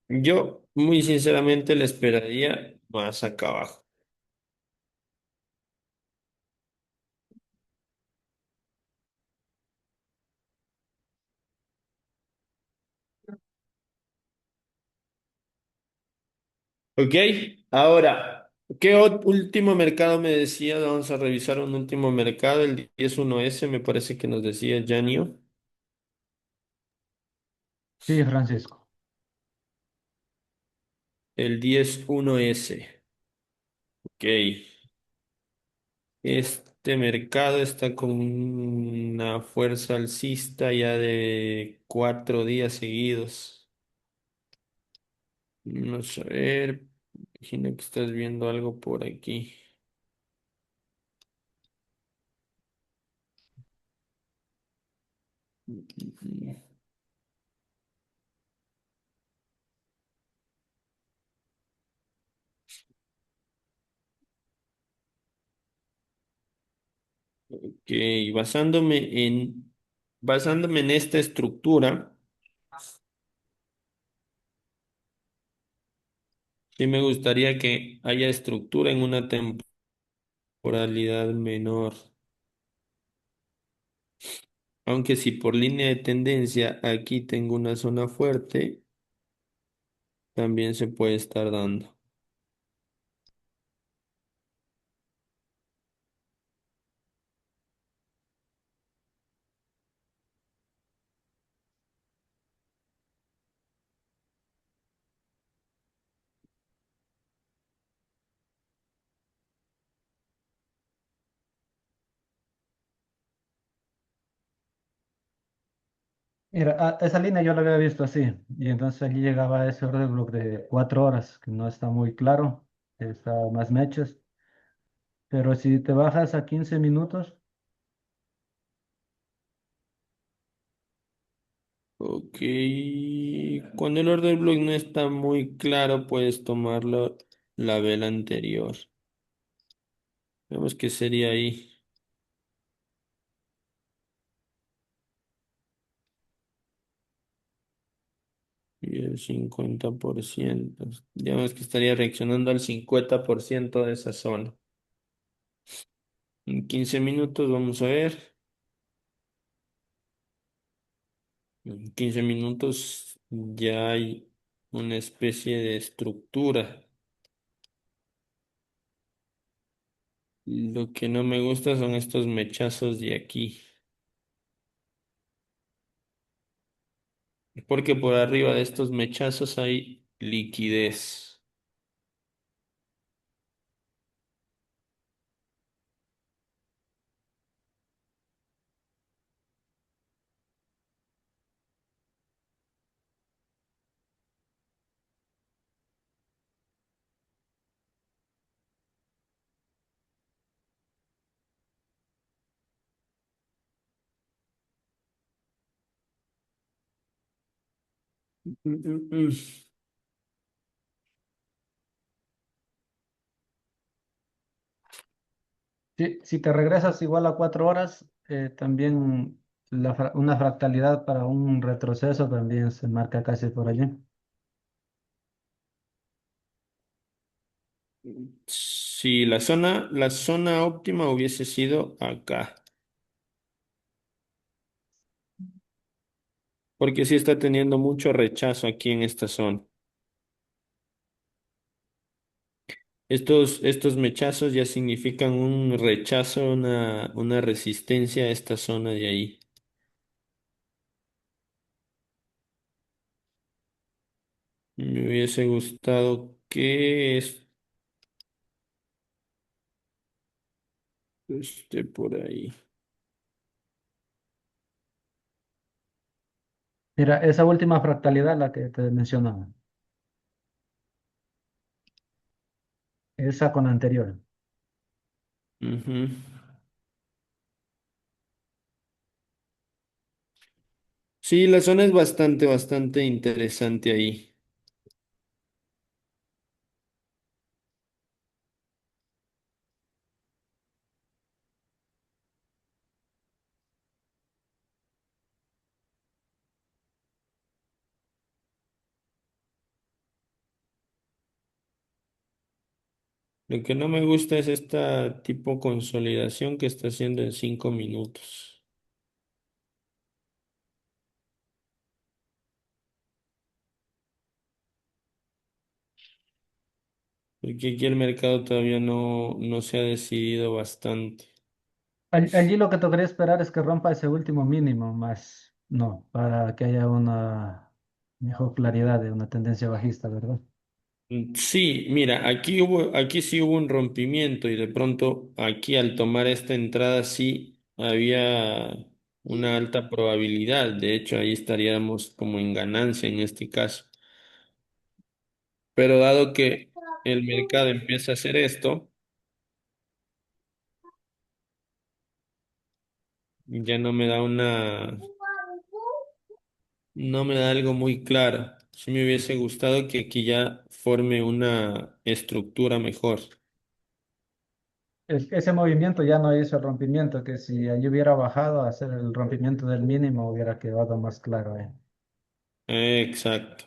Yo muy sinceramente le esperaría más acá abajo. Ok, ahora, ¿qué último mercado me decía? Vamos a revisar un último mercado, el 10-1S, me parece que nos decía Janio. Sí, Francisco. El 10-1S. Ok, Este mercado está con una fuerza alcista ya de 4 días seguidos. Vamos a ver. Imagino que estás viendo algo por aquí. Ok, basándome en esta estructura, sí me gustaría que haya estructura en una temporalidad menor. Aunque si por línea de tendencia aquí tengo una zona fuerte, también se puede estar dando. Mira, esa línea yo la había visto así, y entonces allí llegaba a ese orden block de 4 horas, que no está muy claro, está más mechas, pero si te bajas a 15 minutos, Ok, cuando el order block no está muy claro, puedes tomarlo la vela anterior. Vemos que sería ahí. Y el 50%. Digamos que estaría reaccionando al 50% de esa zona. En 15 minutos vamos a ver. En 15 minutos ya hay una especie de estructura. Lo que no me gusta son estos mechazos de aquí. Porque por arriba de estos mechazos hay liquidez. Mm, mm, mm. si te regresas igual a 4 horas, también una fractalidad para un retroceso también se marca casi por allí. Si la zona óptima hubiese sido acá. Porque sí está teniendo mucho rechazo aquí en esta zona. Estos mechazos ya significan un rechazo, una resistencia a esta zona de ahí. Me hubiese gustado que esto esté por ahí. Mira, esa última fractalidad, la que te mencionaba, esa con la anterior. Ujú. Sí, la zona es bastante interesante ahí. Lo que no me gusta es esta tipo consolidación que está haciendo en 5 minutos. Porque aquí el mercado todavía no se ha decidido bastante. Allí lo que tocaría esperar es que rompa ese último mínimo, más no, para que haya una mejor claridad de una tendencia bajista, ¿verdad? Sí, mira, aquí sí hubo un rompimiento y de pronto aquí al tomar esta entrada sí había una alta probabilidad. De hecho, ahí estaríamos como en ganancia en este caso. Pero dado que el mercado empieza a hacer esto, ya no me da algo muy claro. Sí me hubiese gustado que aquí ya forme una estructura mejor. Ese movimiento ya no hizo el rompimiento, que si allí hubiera bajado a hacer el rompimiento del mínimo hubiera quedado más claro. Exacto.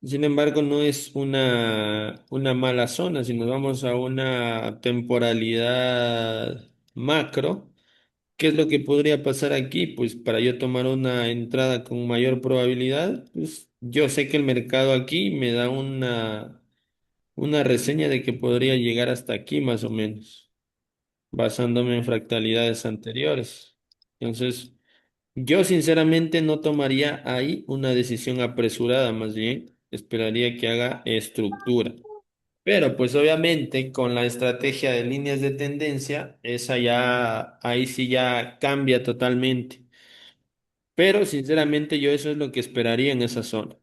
Sin embargo, no es una mala zona. Si nos vamos a una temporalidad macro, ¿qué es lo que podría pasar aquí? Pues para yo tomar una entrada con mayor probabilidad, pues yo sé que el mercado aquí me da una reseña de que podría llegar hasta aquí más o menos, basándome en fractalidades anteriores. Entonces, yo sinceramente no tomaría ahí una decisión apresurada, más bien esperaría que haga estructura. Pero pues obviamente con la estrategia de líneas de tendencia, esa ya, ahí sí ya cambia totalmente. Pero sinceramente yo eso es lo que esperaría en esa zona.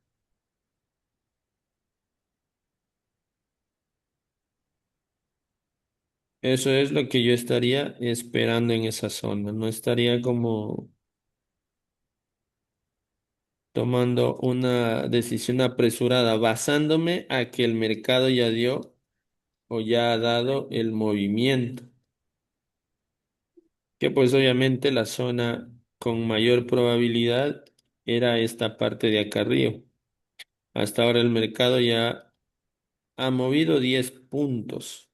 Eso es lo que yo estaría esperando en esa zona. No estaría como tomando una decisión apresurada, basándome a que el mercado ya dio o ya ha dado el movimiento, que pues obviamente la zona con mayor probabilidad era esta parte de acá arriba. Hasta ahora el mercado ya ha movido 10 puntos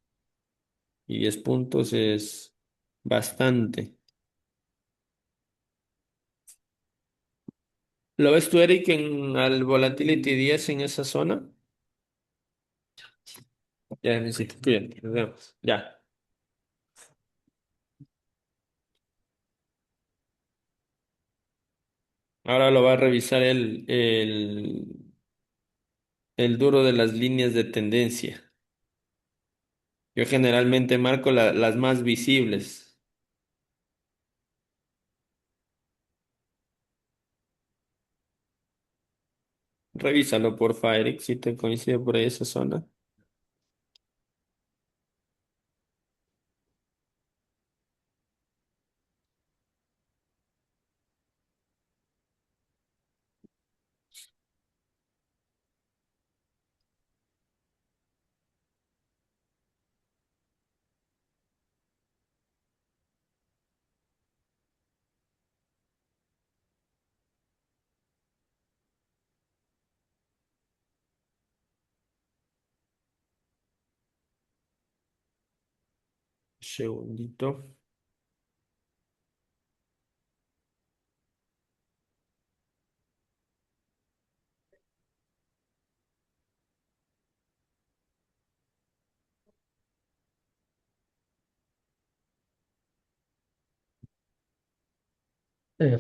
y 10 puntos es bastante. ¿Lo ves tú, Eric, en al Volatility 10 en esa zona? Ya necesito, cuídate, nos vemos. Ya. Ahora lo va a revisar el duro de las líneas de tendencia. Yo generalmente marco las más visibles. Revísalo, porfa, Eric, si te coincide por ahí esa zona. Segundito.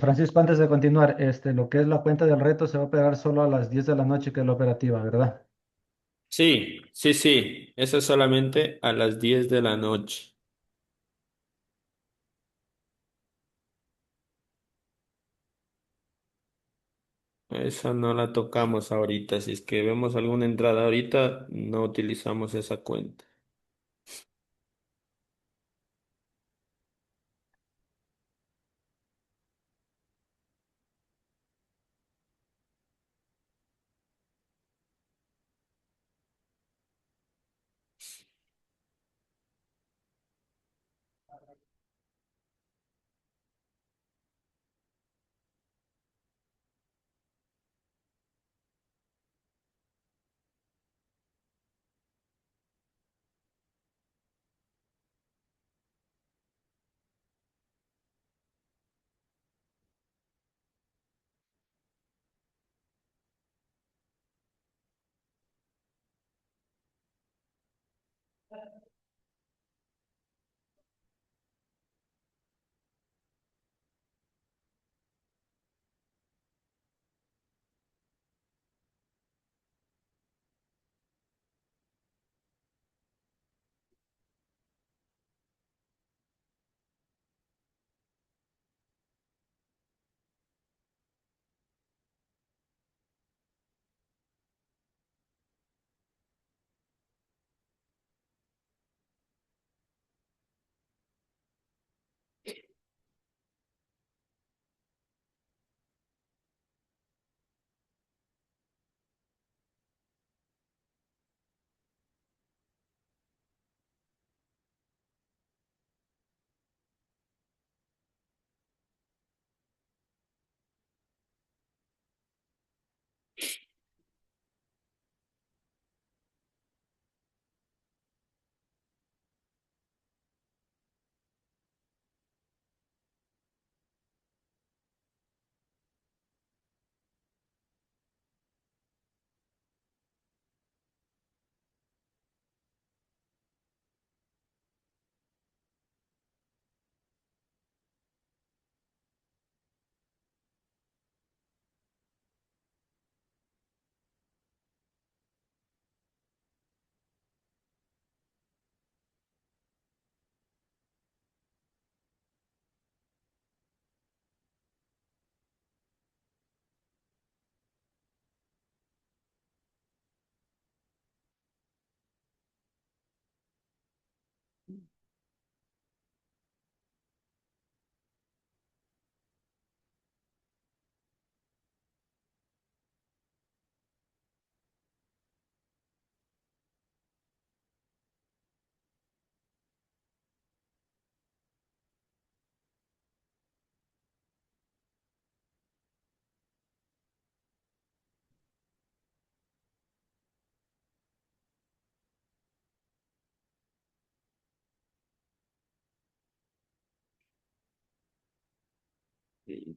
Francisco, antes de continuar, lo que es la cuenta del reto se va a operar solo a las 10 de la noche, que es la operativa, ¿verdad? Sí, sí, sí. Eso es solamente a las 10 de la noche. Esa no la tocamos ahorita. Si es que vemos alguna entrada ahorita, no utilizamos esa cuenta.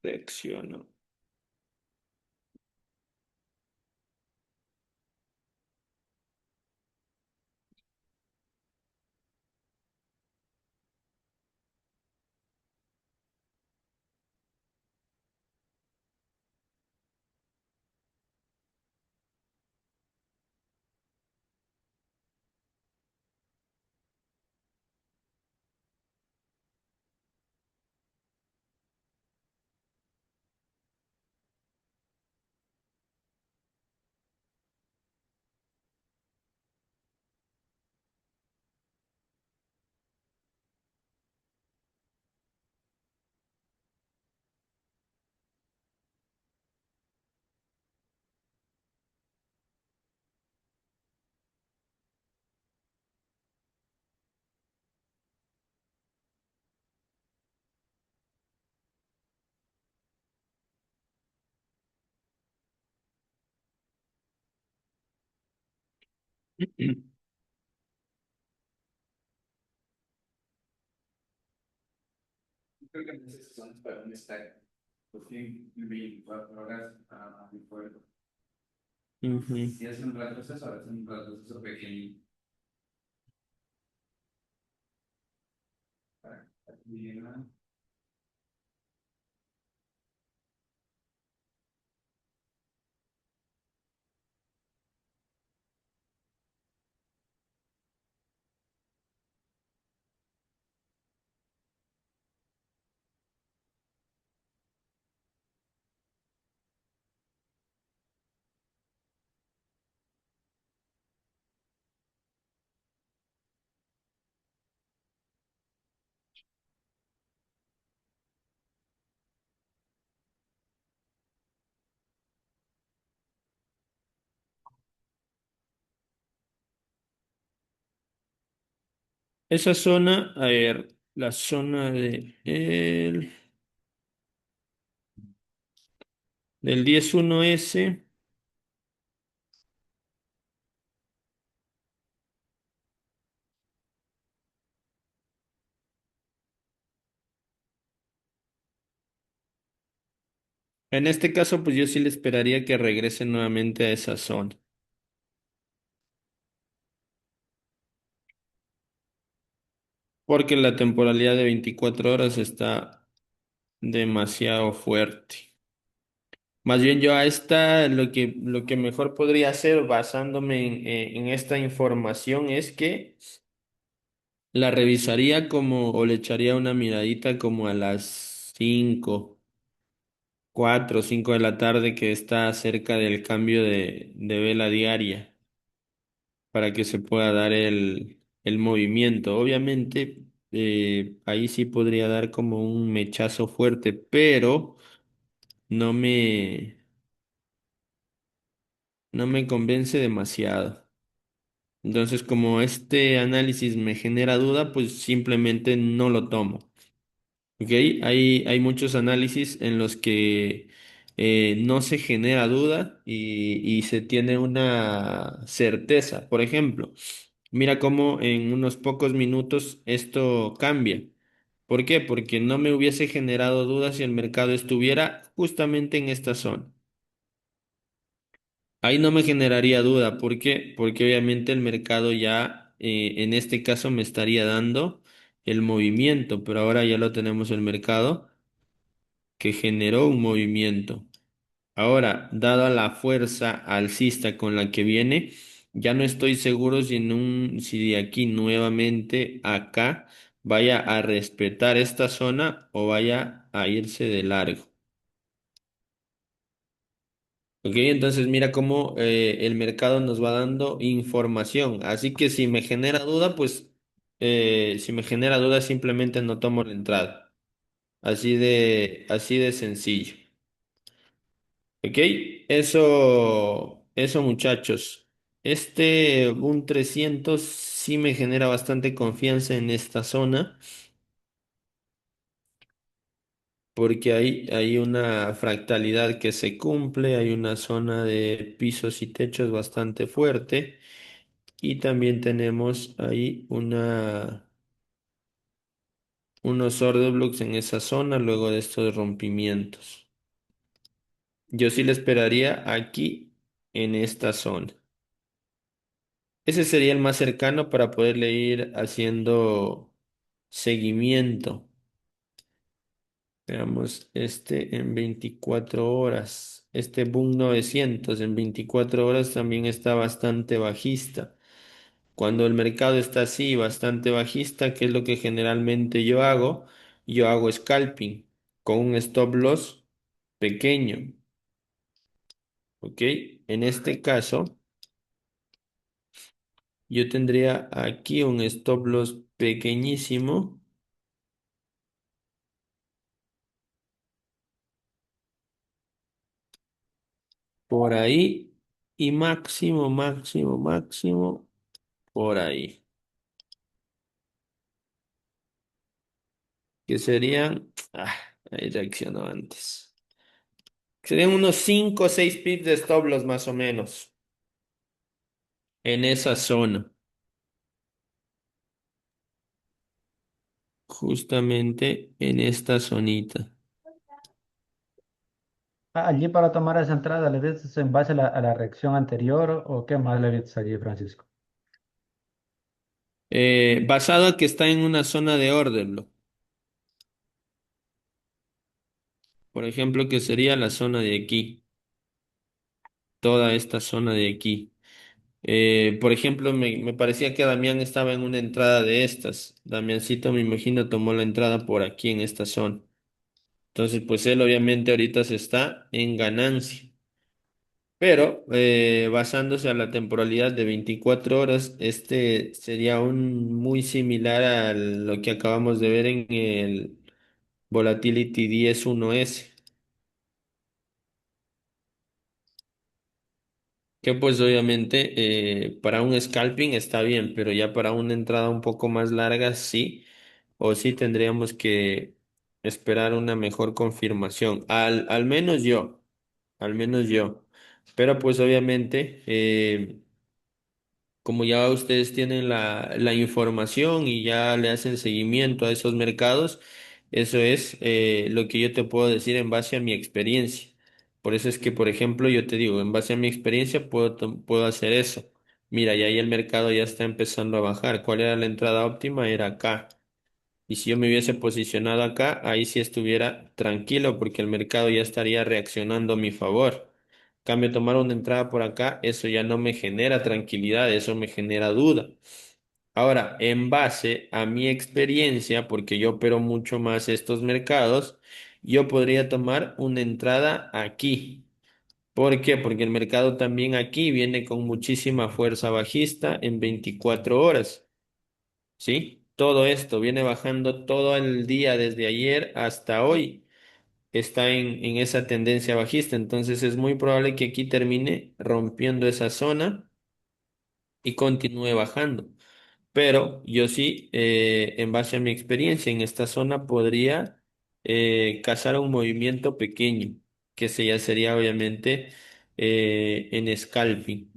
Reacciono. Creo que son para un stack. Por fin, 24 horas mi pueblo. Ujú. Si es un retroceso, ahora es un retroceso pequeño. Para aquí, ¿no? Esa zona, a ver, la zona del 10.1S. En este caso, pues yo sí le esperaría que regrese nuevamente a esa zona, porque la temporalidad de 24 horas está demasiado fuerte. Más bien yo a esta, lo que mejor podría hacer basándome en esta información es que la revisaría como, o le echaría una miradita como a las 4 o 5 de la tarde que está cerca del cambio de vela diaria para que se pueda dar el movimiento. Obviamente, ahí sí podría dar como un mechazo fuerte, pero no me, no me convence demasiado. Entonces, como este análisis me genera duda, pues simplemente no lo tomo. ¿Ok? Hay muchos análisis en los que no se genera duda y se tiene una certeza. Por ejemplo, mira cómo en unos pocos minutos esto cambia. ¿Por qué? Porque no me hubiese generado dudas si el mercado estuviera justamente en esta zona. Ahí no me generaría duda. ¿Por qué? Porque obviamente el mercado ya, en este caso, me estaría dando el movimiento, pero ahora ya lo tenemos el mercado que generó un movimiento. Ahora, dada la fuerza alcista con la que viene, ya no estoy seguro si de aquí nuevamente acá vaya a respetar esta zona o vaya a irse de largo. Ok, entonces mira cómo el mercado nos va dando información. Así que si me genera duda, pues si me genera duda, simplemente no tomo la entrada. Así de sencillo. Ok, eso muchachos. Un 300 sí me genera bastante confianza en esta zona porque hay una fractalidad que se cumple, hay una zona de pisos y techos bastante fuerte y también tenemos ahí unos order blocks en esa zona luego de estos rompimientos. Yo sí le esperaría aquí en esta zona. Ese sería el más cercano para poderle ir haciendo seguimiento. Veamos este en 24 horas. Este Boom 900 en 24 horas también está bastante bajista. Cuando el mercado está así, bastante bajista, ¿qué es lo que generalmente yo hago? Yo hago scalping con un stop loss pequeño. ¿Ok? En este caso, yo tendría aquí un stop loss pequeñísimo por ahí y máximo, máximo, máximo por ahí. Que serían, ahí reaccionó antes. Serían unos 5 o 6 pips de stop loss más o menos en esa zona, justamente en esta zonita. Allí para tomar esa entrada, ¿le dices en base a la reacción anterior o qué más le dices allí, Francisco? Basado a que está en una zona de order block, por ejemplo, que sería la zona de aquí, toda esta zona de aquí. Por ejemplo, me parecía que Damián estaba en una entrada de estas. Damiancito, me imagino, tomó la entrada por aquí en esta zona. Entonces, pues él obviamente ahorita se está en ganancia. Pero basándose a la temporalidad de 24 horas, este sería un muy similar a lo que acabamos de ver en el Volatility 10-1S, que pues obviamente para un scalping está bien, pero ya para una entrada un poco más larga sí, o sí tendríamos que esperar una mejor confirmación, al menos yo, al menos yo. Pero pues obviamente... como ya ustedes tienen la información y ya le hacen seguimiento a esos mercados, eso es lo que yo te puedo decir en base a mi experiencia. Por eso es que, por ejemplo, yo te digo, en base a mi experiencia puedo hacer eso. Mira, y ahí el mercado ya está empezando a bajar. ¿Cuál era la entrada óptima? Era acá. Y si yo me hubiese posicionado acá, ahí sí estuviera tranquilo porque el mercado ya estaría reaccionando a mi favor. En cambio, tomar una entrada por acá, eso ya no me genera tranquilidad, eso me genera duda. Ahora, en base a mi experiencia, porque yo opero mucho más estos mercados, yo podría tomar una entrada aquí. ¿Por qué? Porque el mercado también aquí viene con muchísima fuerza bajista en 24 horas. ¿Sí? Todo esto viene bajando todo el día desde ayer hasta hoy. Está en esa tendencia bajista. Entonces es muy probable que aquí termine rompiendo esa zona y continúe bajando. Pero yo sí, en base a mi experiencia en esta zona, podría cazar un movimiento pequeño, que ese ya sería obviamente en scalping.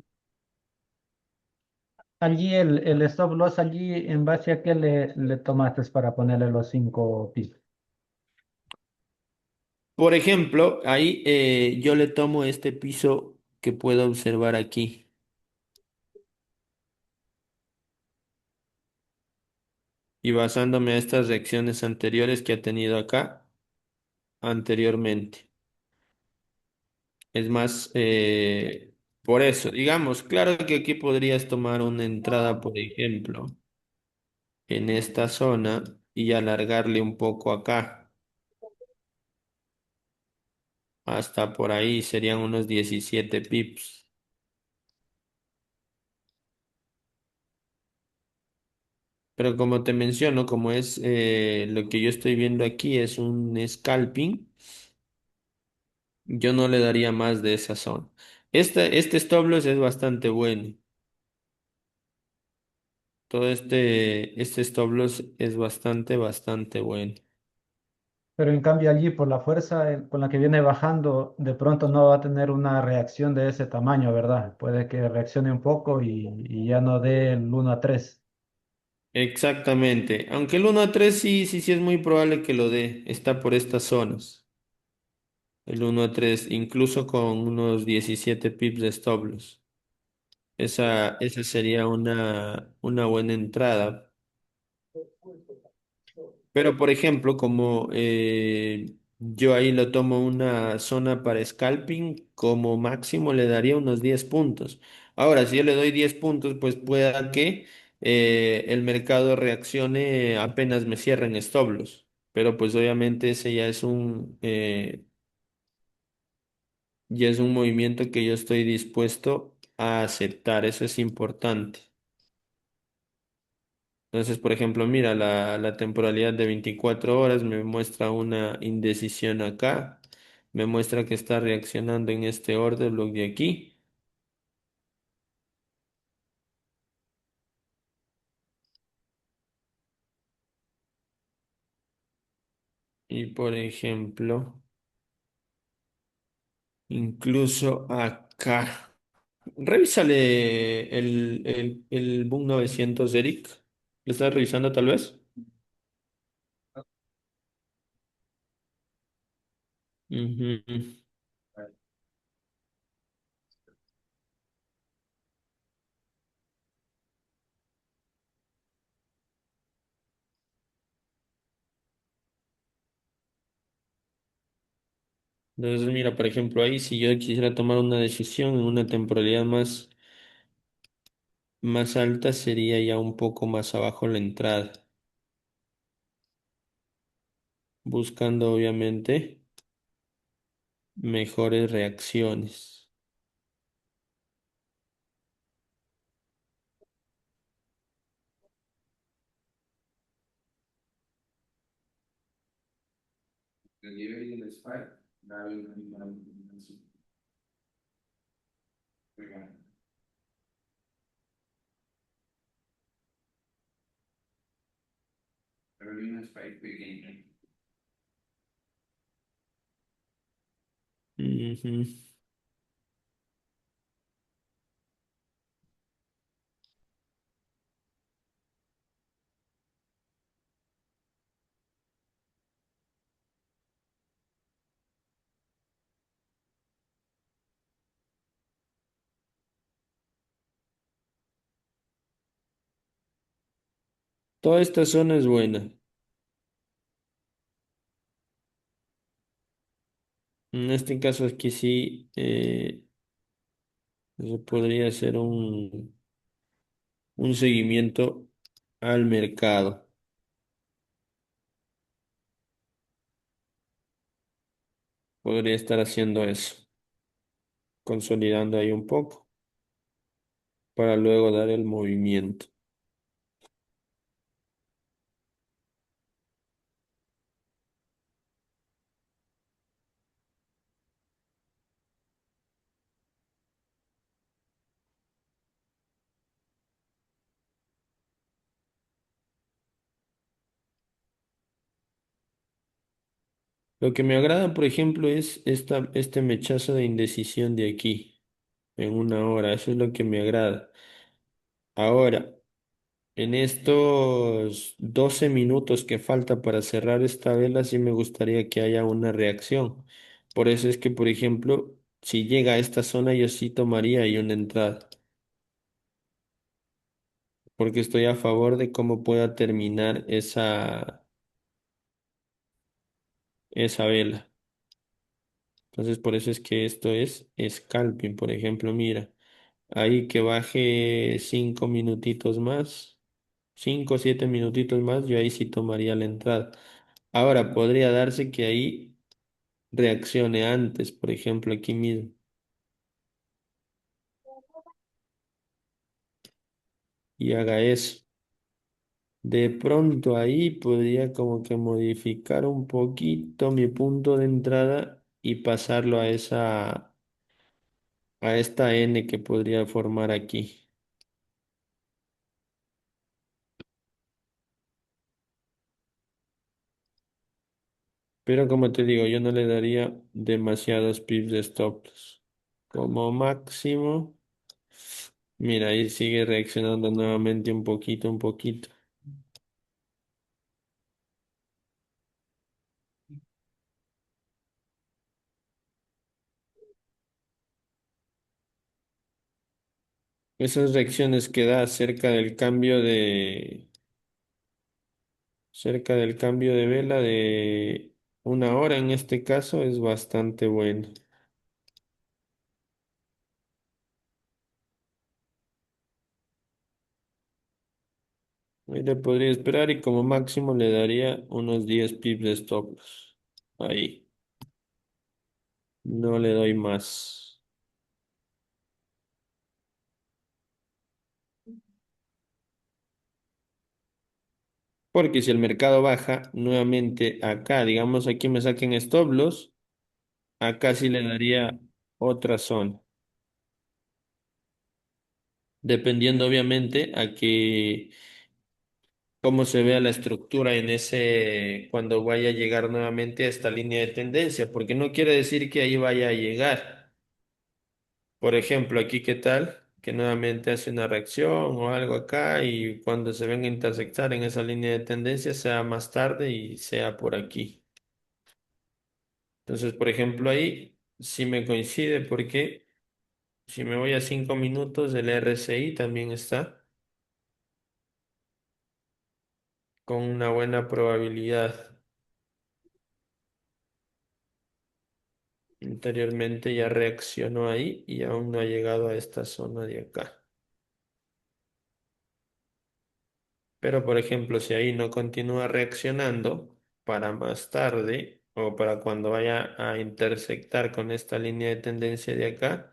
Allí el stop loss, allí en base a qué le tomaste para ponerle los 5 pips. Por ejemplo, ahí yo le tomo este piso que puedo observar aquí y basándome a estas reacciones anteriores que ha tenido acá anteriormente. Es más, por eso, digamos, claro que aquí podrías tomar una entrada, por ejemplo, en esta zona y alargarle un poco acá, hasta por ahí serían unos 17 pips. Pero como te menciono, como es lo que yo estoy viendo aquí es un scalping. Yo no le daría más de esa zona. Este stop loss es bastante bueno. Todo este stop loss es bastante, bastante bueno. Pero en cambio allí por la fuerza con la que viene bajando, de pronto no va a tener una reacción de ese tamaño, ¿verdad? Puede que reaccione un poco y ya no dé el 1 a 3. Exactamente. Aunque el 1 a 3 sí, sí, sí es muy probable que lo dé. Está por estas zonas. El 1 a 3 incluso con unos 17 pips de stop loss. Esa sería una buena entrada. Pero, por ejemplo, como yo ahí lo tomo una zona para scalping, como máximo le daría unos 10 puntos. Ahora, si yo le doy 10 puntos, pues pueda que el mercado reaccione apenas me cierren stop loss. Pero pues obviamente ese ya es un movimiento que yo estoy dispuesto a aceptar. Eso es importante. Entonces, por ejemplo, mira, la temporalidad de 24 horas me muestra una indecisión acá, me muestra que está reaccionando en este order block de aquí. Y por ejemplo, incluso acá. Revísale el Boom 900, Eric. ¿Lo estás revisando tal vez? Ujú. Entonces, mira, por ejemplo, ahí si yo quisiera tomar una decisión en una temporalidad más alta, sería ya un poco más abajo la entrada, buscando obviamente mejores reacciones. The delivery is five, now you can see. Carolina Spike again. Ujú. Toda esta zona es buena. En este caso aquí sí se podría hacer un seguimiento al mercado. Podría estar haciendo eso, consolidando ahí un poco para luego dar el movimiento. Lo que me agrada, por ejemplo, es este mechazo de indecisión de aquí, en 1 hora. Eso es lo que me agrada. Ahora, en estos 12 minutos que falta para cerrar esta vela, sí me gustaría que haya una reacción. Por eso es que, por ejemplo, si llega a esta zona, yo sí tomaría ahí una entrada, porque estoy a favor de cómo pueda terminar esa vela. Entonces, por eso es que esto es scalping, por ejemplo, mira, ahí que baje 5 minutitos más, 5 o 7 minutitos más, yo ahí sí tomaría la entrada. Ahora, podría darse que ahí reaccione antes, por ejemplo, aquí mismo, y haga eso. De pronto ahí podría como que modificar un poquito mi punto de entrada y pasarlo a esta N que podría formar aquí. Pero como te digo, yo no le daría demasiados pips de stop loss. Como máximo, mira, ahí sigue reaccionando nuevamente un poquito, un poquito. Esas reacciones que da cerca del cambio de vela de 1 hora en este caso es bastante bueno. Ahí le podría esperar y como máximo le daría unos 10 pips de stop loss. Ahí, no le doy más. Porque si el mercado baja nuevamente acá, digamos aquí me saquen stop loss, acá sí le daría otra zona. Dependiendo obviamente a que cómo se vea la estructura en ese, cuando vaya a llegar nuevamente a esta línea de tendencia, porque no quiere decir que ahí vaya a llegar. Por ejemplo, aquí qué tal, que nuevamente hace una reacción o algo acá y cuando se venga a intersectar en esa línea de tendencia sea más tarde y sea por aquí. Entonces, por ejemplo, ahí sí me coincide porque si me voy a 5 minutos, el RSI también está con una buena probabilidad. Anteriormente ya reaccionó ahí y aún no ha llegado a esta zona de acá. Pero, por ejemplo, si ahí no continúa reaccionando para más tarde o para cuando vaya a intersectar con esta línea de tendencia de acá,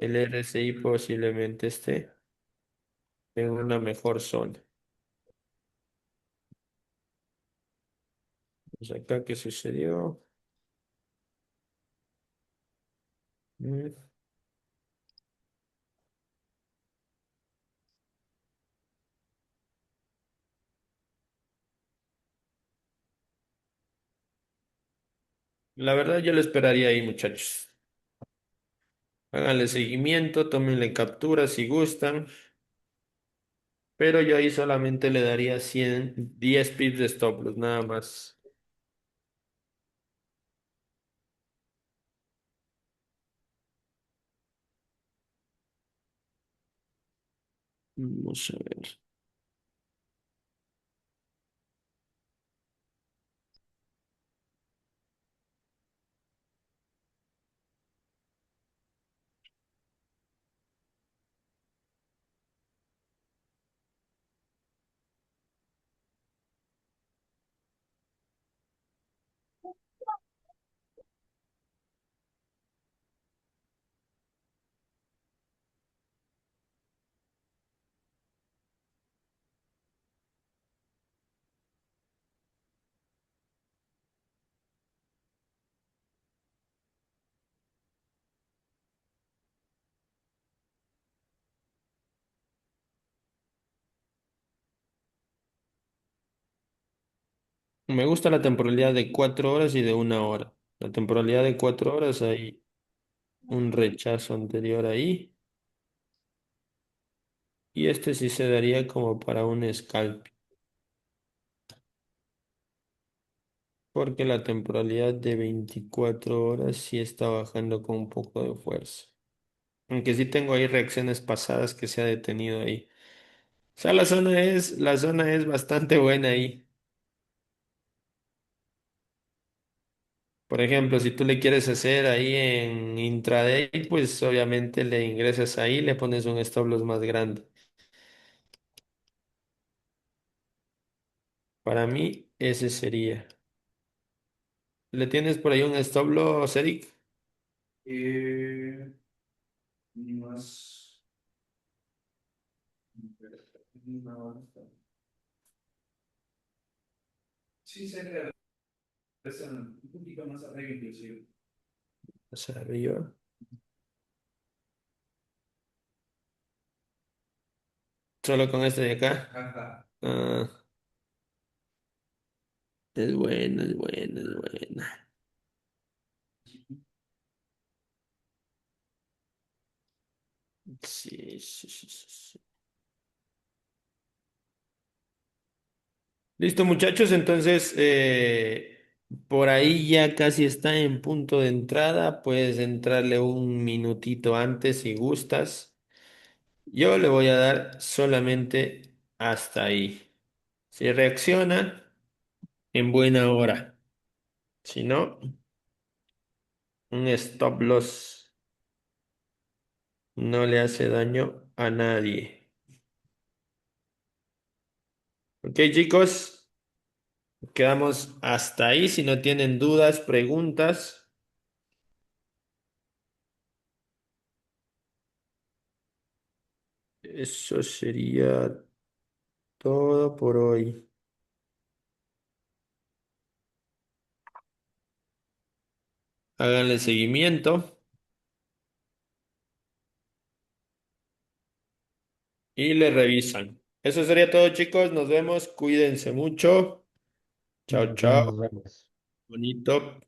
el RSI posiblemente esté en una mejor zona. Pues acá, ¿qué sucedió? Mm, La verdad, yo lo esperaría ahí, muchachos. Háganle seguimiento, tómenle captura si gustan. Pero yo ahí solamente le daría 10 pips de stop loss, nada más. Vamos a ver. Me gusta la temporalidad de 4 horas y de 1 hora. La temporalidad de 4 horas hay un rechazo anterior ahí. Y este sí se daría como para un scalp. Porque la temporalidad de 24 horas sí está bajando con un poco de fuerza. Aunque sí tengo ahí reacciones pasadas que se ha detenido ahí. O sea, la zona es bastante buena ahí. Por ejemplo, si tú le quieres hacer ahí en intraday, pues obviamente le ingresas ahí, le pones un stop loss más grande. Para mí, ese sería. ¿Le tienes por ahí un stop loss, Eric? Eh, más, no, sí, se regresan un poquito más arriba, inclusive. Hacia arriba. Solo con este de acá. Ajá. Ah, es buena, es buena, es buena. Sí, sí, sí, sí, sí. Listo, muchachos. Entonces, por ahí ya casi está en punto de entrada. Puedes entrarle un minutito antes si gustas. Yo le voy a dar solamente hasta ahí. Si reacciona, en buena hora. Si no, un stop loss no le hace daño a nadie. Ok, chicos, quedamos hasta ahí. Si no tienen dudas, preguntas, eso sería todo por hoy. Háganle seguimiento y le revisan. Eso sería todo, chicos. Nos vemos. Cuídense mucho. Chao, Nos vemos, chao. nos vemos. Bonito.